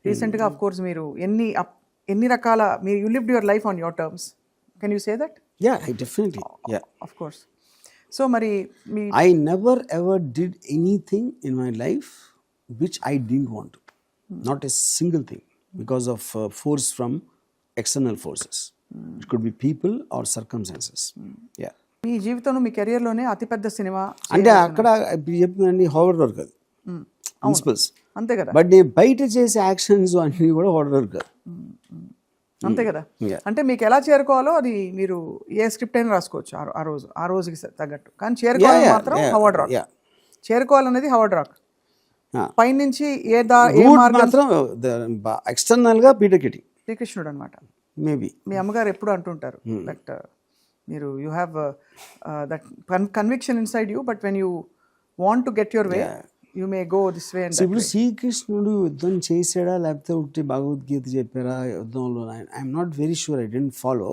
రీసెంట్గా ఆఫ్ కోర్స్ మీరు ఎన్ని రకాల మీరు you lived your life on your terms. Can you say that? Yeah, I definitely, yeah, of course. So మరి మీ I never ever did anything in my life which I didn't want to. Not a single thing because of force from external forces. It could be people or circumstances. Yeah. మీ జీవితంలో మీ కెరియర్లోనే అతిపెద్ద cinema అంటే అక్కడ చెప్తుందండి hard work అది principles, అంతే కదా. But నేను బయట చేసే యాక్షన్స్ అన్నీ కూడా హార్డ్ వర్క్ కాదు, అంతే కదా. అంటే మీకు ఎలా చేరుకోవాలో అది మీరు ఏ స్క్రిప్ట్ అయినా రాసుకోవచ్చు ఆ రోజుకి తగ్గట్టు, కానీ చేరుకోవాలి మాత్రం హవర్డ్ రాక్. చేరుకోవాలనేది హవర్డ్ రాక్. పైనుంచి ఏ మాత్రం ఎక్స్టర్నల్ గా పీటర్ కిట్టి శ్రీకృష్ణుడు అనమాట. మేబీ మీ అమ్మగారు ఎప్పుడు అంటుంటారు దట్ మీరు you have that conviction inside you, but when you want to get your way you may go this way. ఇప్పుడు శ్రీకృష్ణుడు యుద్ధం చేసాడా లేకపోతే ఒకటి భగవద్గీత చెప్పారా యుద్ధంలో? I'm not very sure, I don't follow.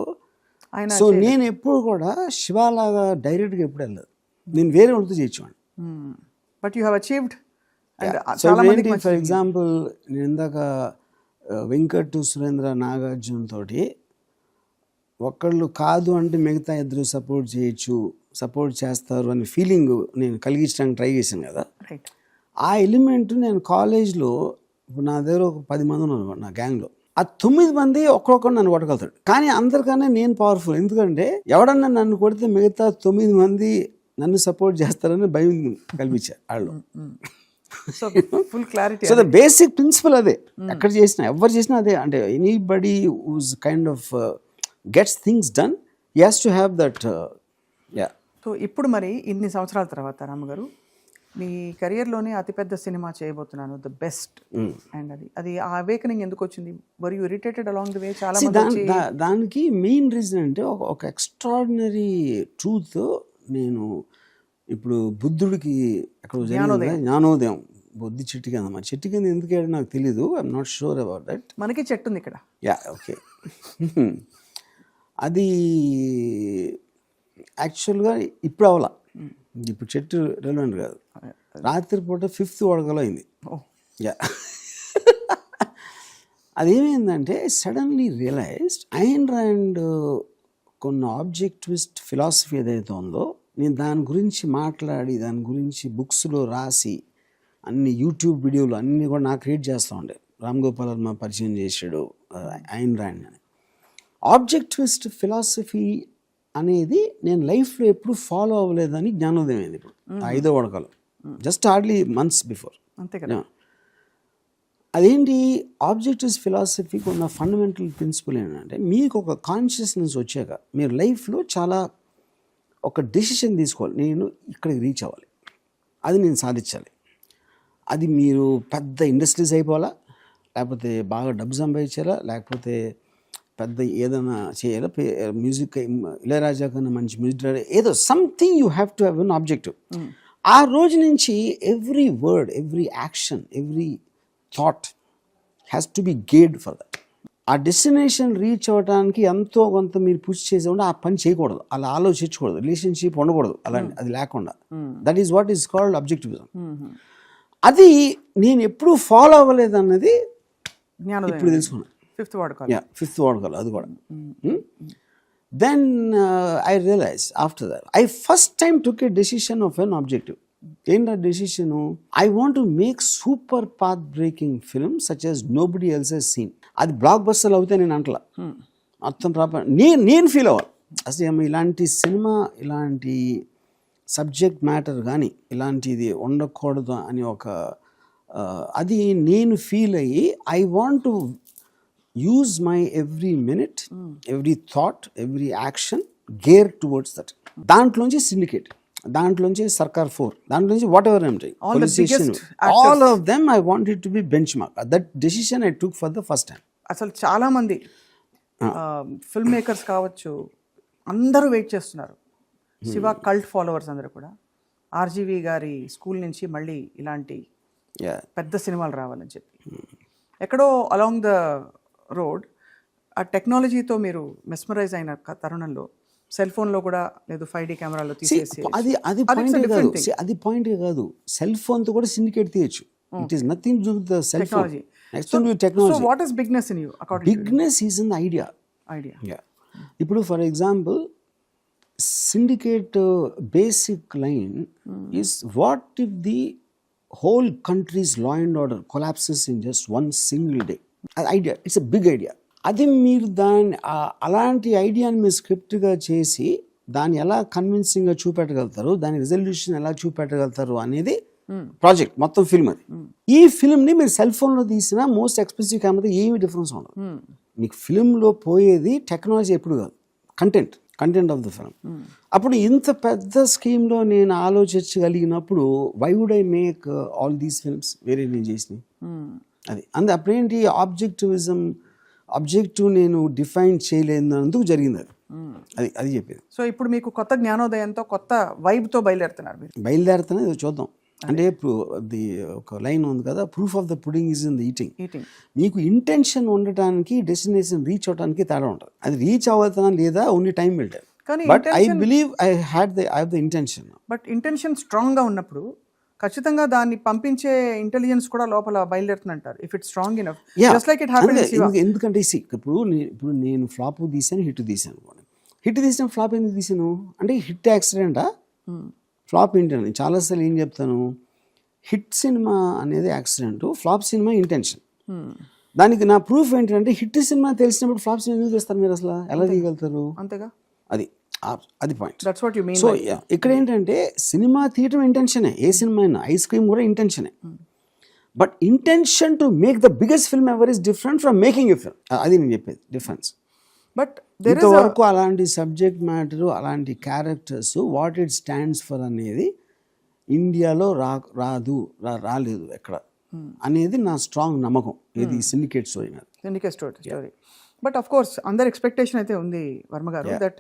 So నేను ఎప్పుడు కూడా శివాలాగా డైరెక్ట్గా ఎప్పుడు వెళ్ళదు, నేను వేరే వాళ్ళతో చేయించేవాడిని. But you have achieved. For example నేను ఇందాక వెంకట్ సురేంద్ర నాగార్జున తోటి ఒకళ్ళు కాదు అంటే మిగతా ఇద్దరు సపోర్ట్ చేస్తారు అనే ఫీలింగ్ నేను కలిగించడానికి ట్రై చేశాను కదా. రైట్. ఆ ఎలిమెంట్ నేను కాలేజ్లో ఇప్పుడు నా దగ్గర ఒక 10 మంది ఉన్నారు నా గ్యాంగ్లో. ఆ 9 మంది ఒక్కొక్కరు నన్ను కొట్టగలుగుతాడు, కానీ అందరికన్నా నేను పవర్ఫుల్. ఎందుకంటే ఎవడన్నా నన్ను కొడితే మిగతా 9 మంది నన్ను సపోర్ట్ చేస్తారని భయం కల్పించారు వాళ్ళు. So full clarity. So the basic principle అదే, ఎక్కడ చేసినా ఎవరు చేసినా అదే. అంటే anybody who's kind of gets things done, he has to have that. So ఇప్పుడు మరి ఇన్ని సంవత్సరాల తర్వాత రామగారు మీ కెరియర్లోనే అతిపెద్ద సినిమా చేయబోతున్నాను, ద బెస్ట్. అండ్ అది ఆ అవేకనింగ్ ఎందుకు వచ్చింది? Were you irritated along the way? చాలా దానికి మెయిన్ రీజన్ అంటే ఒక ఎక్స్ట్రాడినరీ ట్రూత్. నేను ఇప్పుడు బుద్ధుడికి ఎక్కడ జ్ఞానోదయం బుద్ధి చెట్టు కింద, మా చెట్టు కింద ఎందుకు వేయడం నాకు తెలీదు, I'm not sure about that. మనకి చెట్టు ఉంది ఇక్కడ. Yeah, okay. అది యాక్చువల్గా ఇప్పుడు అవలా, ఇప్పుడు చెట్టు రెలవెంట్ కాదు. రాత్రిపూట 5th వడగలో అయింది. యా. అదేమైందంటే సడన్లీ రియలైజ్డ్ ఐన్ ర్యాండ్ కొన్ని ఆబ్జెక్టివిస్ట్ ఫిలాసఫీ ఏదైతే ఉందో, నేను దాని గురించి మాట్లాడి దాని గురించి బుక్స్లో రాసి అన్ని యూట్యూబ్ వీడియోలు అన్నీ కూడా నాకు క్రియేట్ చేస్తూ ఉండే. రామ్ గోపాల్ వర్మ పరిచయం చేశాడు ఐన్ ర్యాండ్ అని. ఆబ్జెక్టివిస్ట్ ఫిలాసఫీ అనేది నేను లైఫ్లో ఎప్పుడు ఫాలో అవ్వలేదని జ్ఞానోదయం అయింది ఇప్పుడు 5వ వడకలో, జస్ట్ హార్డ్లీ మంత్స్ బిఫోర్. అంతే కదా. అదేంటి, ఆబ్జెక్టివ్స్ ఫిలాసఫీకి ఉన్న ఫండమెంటల్ ప్రిన్సిపల్ ఏంటంటే, మీకు ఒక కాన్షియస్నెస్ వచ్చాక మీరు లైఫ్లో చాలా ఒక డెసిషన్ తీసుకోవాలి. నేను ఇక్కడికి రీచ్ అవ్వాలి, అది నేను సాధించాలి. అది మీరు పెద్ద ఇండస్ట్రీస్ అయిపోవాలా, లేకపోతే బాగా డబ్బు సంపాదించాలా, లేకపోతే పెద్ద ఏదైనా చేయాలా, మ్యూజిక్ ఇళయరాజా కన్నా మంచి మ్యూజిక్ ఏదో something you have to have an objective. ఆ రోజు నుంచి every word, every action, every thought has to be గేడ్ ఫర్ దట్. ఆ డెస్టినేషన్ రీచ్ అవ్వడానికి ఎంతో కొంత మీరు పుష్ చేసి ఉంటే ఆ పని చేయకూడదు, అలా ఆలోచించకూడదు, రిలేషన్షిప్ ఉండకూడదు, అలాంటి అది లేకుండా. That is what is called objectivism. అది నేను ఎప్పుడు ఫాలో అవ్వలేదు అన్నది ఇప్పుడు తెలుసుకున్నాను. 5th వాడకాలు. యా, 5th వాడకాలు అది కూడా. Then I realize after that I first time took a decision of an objective. ఏంటా decision? I want to make super path breaking film such as nobody else has seen. అది బ్లాక్ బస్టర్లు అవుతే నేను అంటలా, మొత్తం ప్రాపర్ నేను ఫీల్ అవ్వాలి. అసలు ఇలాంటి సినిమా, ఇలాంటి సబ్జెక్ట్ మ్యాటర్ కానీ ఇలాంటిది ఉండకూడదు అని ఒక అది నేను ఫీల్ అయ్యి, I want to use my every minute, every thought, every action gear towards that. దాంట్లోంచి సిండికేట్, దాంట్లోంచి సర్కార్ 4, దాంట్లోంచి what ever I'm doing, all of them I want it to be bench mark. That decision I took for the first time. అసలు చాలామంది film makers కావచ్చు, అందరూ wait చేస్తున్నారు. Shiva cult followers అందరూ కూడా ఆర్జీవి గారి స్కూల్ నుంచి మళ్ళీ ఇలాంటి పెద్ద సినిమాలు రావాలని చెప్పి. ఎక్కడో అలాంగ్ ద రోడ్ ఆ టెక్నాలజీతో మీరు మెస్మరైజ్ అయిన తరుణంలో సెల్ ఫోన్లో కూడా లేదు 5D కెమెరాలో తీసేసి అది పాయింట్ కాదు. సెల్ ఫోన్తో కూడా సిండికేట్ తీయచ్చు. It is nothing to do with the cell phone. Technology. So what is bigness in you according to you? Bigness is in the idea. ఇప్పుడు for example, syndicate basic line is what if the whole country's law and order collapses in just one single day. An idea, it's a big idea. అది మీరు దాన్ని అలాంటి ఐడియాని మీరు స్క్రిప్ట్గా చేసి దాన్ని ఎలా కన్విన్సింగ్గా చూపెట్టగలుగుతారు, దాని రిజల్యూషన్ ఎలా చూపెట్టగలుగుతారు అనేది ప్రాజెక్ట్ మొత్తం ఫిల్మ్. అది ఈ ఫిల్మ్ని మీరు సెల్ ఫోన్లో తీసిన మోస్ట్ ఎక్స్పెన్సివ్ కెమెరా ఏమి డిఫరెన్స్ ఉండదు. మీకు ఫిల్మ్లో పోయేది టెక్నాలజీ ఎప్పుడు కాదు, కంటెంట్ ఆఫ్ ద ఫిల్మ్. అప్పుడు ఇంత పెద్ద స్కీమ్లో నేను ఆలోచించగలిగినప్పుడు why would I make all these films వేరే నేను చేసినవి. అది అప్పుడేంటి, ఆబ్జెక్టివ్ నేను డిఫైన్ చేయలేనందుకు జరిగింది. అది చెప్పేది. సో ఇప్పుడు మీకు కొత్త జ్ఞానోదయంతో, కొత్త వైబ్తో బయలుదేరుతున్నది చూద్దాం. అంటే ఇప్పుడు అది ఒక లైన్ ఉంది కదా, proof of the pudding is in the eating. మీకు ఇంటెన్షన్ ఉండటానికి డెస్టినేషన్ రీచ్ అవడానికి తేడా ఉంటుంది. అది రీచ్ అవుతున్నా లేదా only time will tell. But I believe I have the intention. But intention స్ట్రాంగ్గా ఉన్నప్పుడు ఖచ్చితంగా దాన్ని పంపించే ఇంటెలిజెన్స్ కూడా లోపల బయలుదేరుతుందంటారు if it strong enough Yeah. Just like it happen in Shiva. ఎందుకంటే ఇప్పుడు నేను ఫ్లాప్ తీసాను, హిట్ తీసాను అనుకోండి. హిట్ తీసిన ఫ్లాప్ ఎందుకు తీసాను అంటే హిట్ యాక్సిడెంటా, ఫ్లాప్ ఏంటి అని చాలాసార్లు ఏం చెప్తాను, హిట్ సినిమా అనేది యాక్సిడెంట్, ఫ్లాప్ సినిమా ఇంటెన్షన్. దానికి నా ప్రూఫ్ ఏంటంటే హిట్ సినిమా తెలిసినప్పుడు ఫ్లాప్ సినిమా ఎందుకు చేస్తారు మీరు, అసలు ఎలా తీయగలుగుతారు? అంతేగా, అది point. That's what you mean. So ఇక్కడ ఏంటంటే సినిమా తీయటం ఇంటెన్షనే, ఏ సినిమా అయినా, ఐస్ క్రీమ్ కూడా ఇంటెన్షనే. But intention to make the biggest film ever is different from making a film. అది నేను చెప్పేది డిఫరెన్స్. బట్ దేర్ ఇస్ ఇంతవరకు అలాంటి సబ్జెక్ట్ మ్యాటర్, అలాంటి characters, what it stands for అనేది ఇండియాలో రాలేదు ఎక్కడ అనేది నా స్ట్రాంగ్ నమ్మకం. ఇది సిండికేట్ స్టోరీ మీద. Syndicate story. But of course అందరి ఎక్స్పెక్టేషన్ అయితే ఉంది వర్మ గారు దట్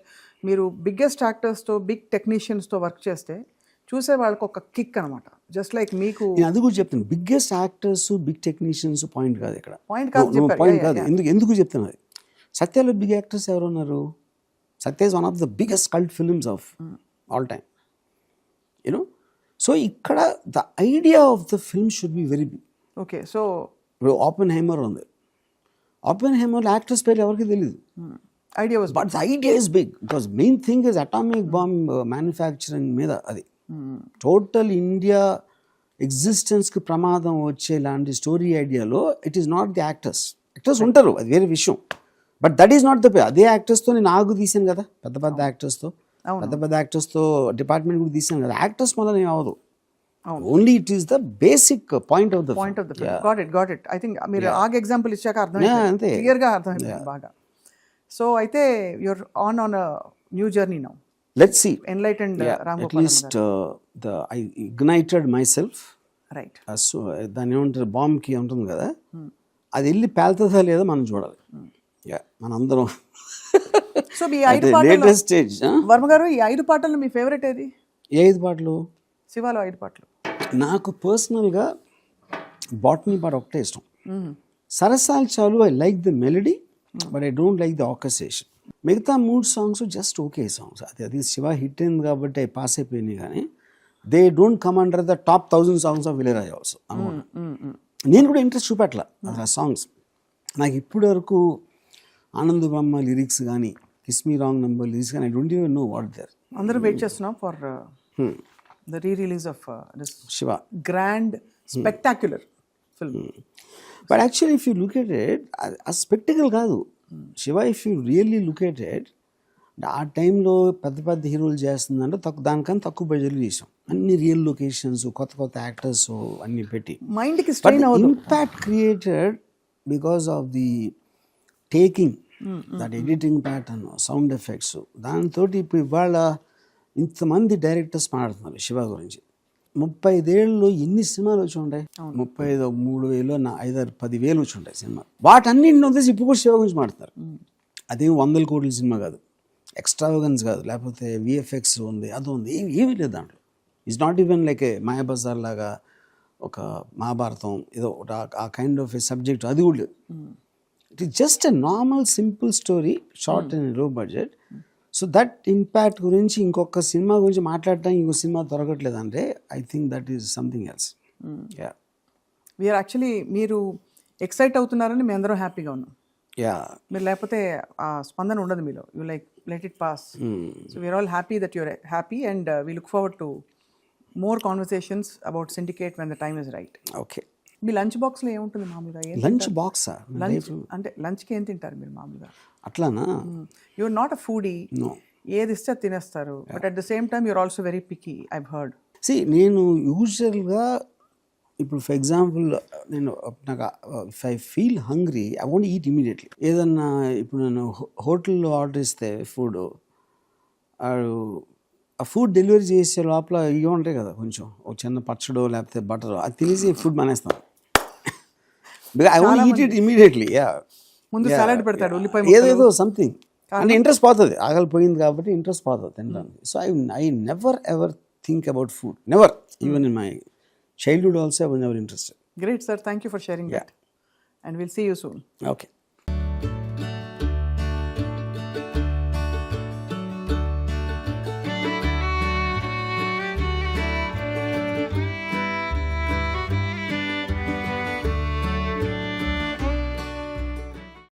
మీరు బిగ్గెస్ట్ యాక్టర్స్తో, బిగ్ టెక్నీషియన్స్తో వర్క్ చేస్తే చూసే వాళ్ళకి ఒక కిక్ అనమాట. జస్ట్ లైక్ మీకు నేను అది కూడా చెప్తాను, biggest actors, big technicians point కాదు ఇక్కడ. పాయింట్ కాదు, పాయింట్ కాదు. ఎందుకు చెప్తాను అది, సత్యలో బిగ్ యాక్టర్స్ ఎవరు ఉన్నారు? Satya is one of the biggest cult films of all time, you know. So ఇక్కడ the idea of the film should be very big. Okay, so ఇప్పుడు ఓపెన్ హైమర్ ఉంది, ఓపెన్ హైమర్ యాక్టర్స్ పేరు ఎవరికి తెలియదు, idea was but the idea is big because main thing is atomic bomb manufacturing మీద. అది total India ఎగ్జిస్టెన్స్కి ప్రమాదం వచ్చే లాంటి స్టోరీ ఐడియాలో it is not the actors. Actors ఉంటారు, అది వేరే విషయం, but that is not the pay. అదే యాక్టర్స్తో నేను ఆగు తీసాను కదా, పెద్ద యాక్టర్స్తో, పెద్ద యాక్టర్స్తో డిపార్ట్మెంట్ కూడా తీసాను కదా. యాక్టర్స్ వల్ల నేను అవ్వదు, only it is the basic point of the film. Got it. I think మీరు ఆగ్ ఎగ్జాంపుల్ ఇచ్చాక అర్థమైంది, క్లియర్గా అర్థమైంది బాగా. సో అయితే you're on a new journey now. Let's see. Enlightened Ram At Gopal least I ignited myself. Right. So దాని ఏమంటారు, బాంబ్కి ఉంటుంది కదా, అది వెళ్ళి పేలుతుందా లేదా మనం చూడాలి. మనందరం సో ఈ 5 పాటలు లేటెస్ట్ స్టేజ్. వర్మ గారు, ఈ 5 పాటలు మీ ఫేవరెట్ ఏది? ఏ 5 పాటలు? శివాలో 5 పాటలు. నాకు పర్సనల్గా బాటనీ పాట ఒకటే ఇష్టం. సరసాలు చాలు, I like the melody but I don't like the orchestration. మిగతా 3 సాంగ్స్ జస్ట్ ఓకే సాంగ్స్. అది శివ హిట్ అయింది కాబట్టి అవి పాస్ అయిపోయినాయి, కానీ they don't come under the top 1000 songs of Ilaiyaraaja also అనమాట. నేను కూడా ఇంట్రెస్ట్ చూపెట్లా ఆ సాంగ్స్. నాకు ఇప్పటి వరకు ఆనంద్ బొమ్మ లిరిక్స్ కానీ, kiss me wrong number lyrics కానీ, I don't even know what there. అందరూ వెయిట్ చేస్తున్నాం for the re-release of this Shiva grand spectacular film. But actually if you look at it, ఆ స్పెక్టికల్ కాదు Shiva. If you really look at it, ఆ టైంలో పెద్ద హీరోలు చేస్తుందంటే దానికన్నా తక్కువ బడ్జెట్లు చేసాం. అన్ని రియల్ లొకేషన్స్, కొత్త యాక్టర్స్ అన్ని పెట్టి, మైండ్కి స్ట్రెయిన్ అవ్వదు. Impact created because of the taking, that editing pattern, sound effects. దాంతో ఇప్పుడు ఇవాళ ఇంతమంది డైరెక్టర్స్ మాట్లాడుతున్నారు శివ గురించి. 35 ఏళ్ళలో ఎన్ని సినిమాలు వచ్చి ఉంటాయి? 35, 3,000, 5,000, 10,000 వచ్చి ఉంటాయి సినిమా. వాటన్నింటిని వదిలేసి ఇప్పుడు కూడా శివ గురించి మాట్లాడతారు. అదే 100 కోట్ల సినిమా కాదు, ఎక్స్ట్రావగన్స్ కాదు, లేకపోతే విఎఫ్ఎక్స్ ఉంది, అది ఉంది, ఏమీ లేదు దాంట్లో. ఇట్స్ నాట్ ఈవెన్ లైక్ ఏ మాయాబజార్ లాగా ఒక మహాభారతం ఏదో ఆ కైండ్ ఆఫ్ ఏ సబ్జెక్ట్, అది కూడా లేదు. It is just a normal simple story, short and low budget. So that impact గురించి ఇంకొక సినిమా గురించి మాట్లాడటానికి ఇంకో సినిమా దొరకట్లేదు అంటే I think that is something else. We are actually, మీరు ఎక్సైట్ అవుతున్నారని మేము అందరం హ్యాపీగా ఉన్నాం. మీరు లేకపోతే ఆ స్పందన ఉండదు మీలో. You like let it pass. So we are all happy that you're happy and we look forward to more conversations about syndicate when the time is right. Okay. మీ లంచ్ బాక్స్లో ఏముంటుంది మామూలుగా? లంచ్ బాక్సా? లంచ్ అంటే లంచ్కి ఏం తింటారు మీరు మామూలుగా? అట్లానా? You are not a foodie. No. ఏది ఇస్తే తినేస్తారు, but at the same time you are also very picky, I've heard. నేను యూజువల్గా ఇప్పుడు ఫర్ ఎగ్జాంపుల్ నేను నాకు if I feel hungry I want eat immediately. ఏదన్నా ఇప్పుడు నేను హోటల్లో ఆర్డర్ ఇస్తే ఫుడ్, ఆ ఫుడ్ డెలివరీ చేసే లోపల ఇవి ఉంటాయి కదా, కొంచెం ఒక చిన్న పచ్చడో లేకపోతే బటరో, అది తినేసి ఫుడ్ మానేస్తాను. I want eat it immediately. ముందు సాలడ్ పెడతాడు, ఉల్లిపాయ ఏదేదో సంథింగ్, అంటే ఇంట్రెస్ట్ పోతుంది, ఆకలి పోయింది కాబట్టి ఇంట్రెస్ట్ పోతుంది తినడానికి. So I never ever think about food, never. Even in my childhood also I was never interested. Great, sir. Thank you for sharing that. And we'll see you soon. Okay.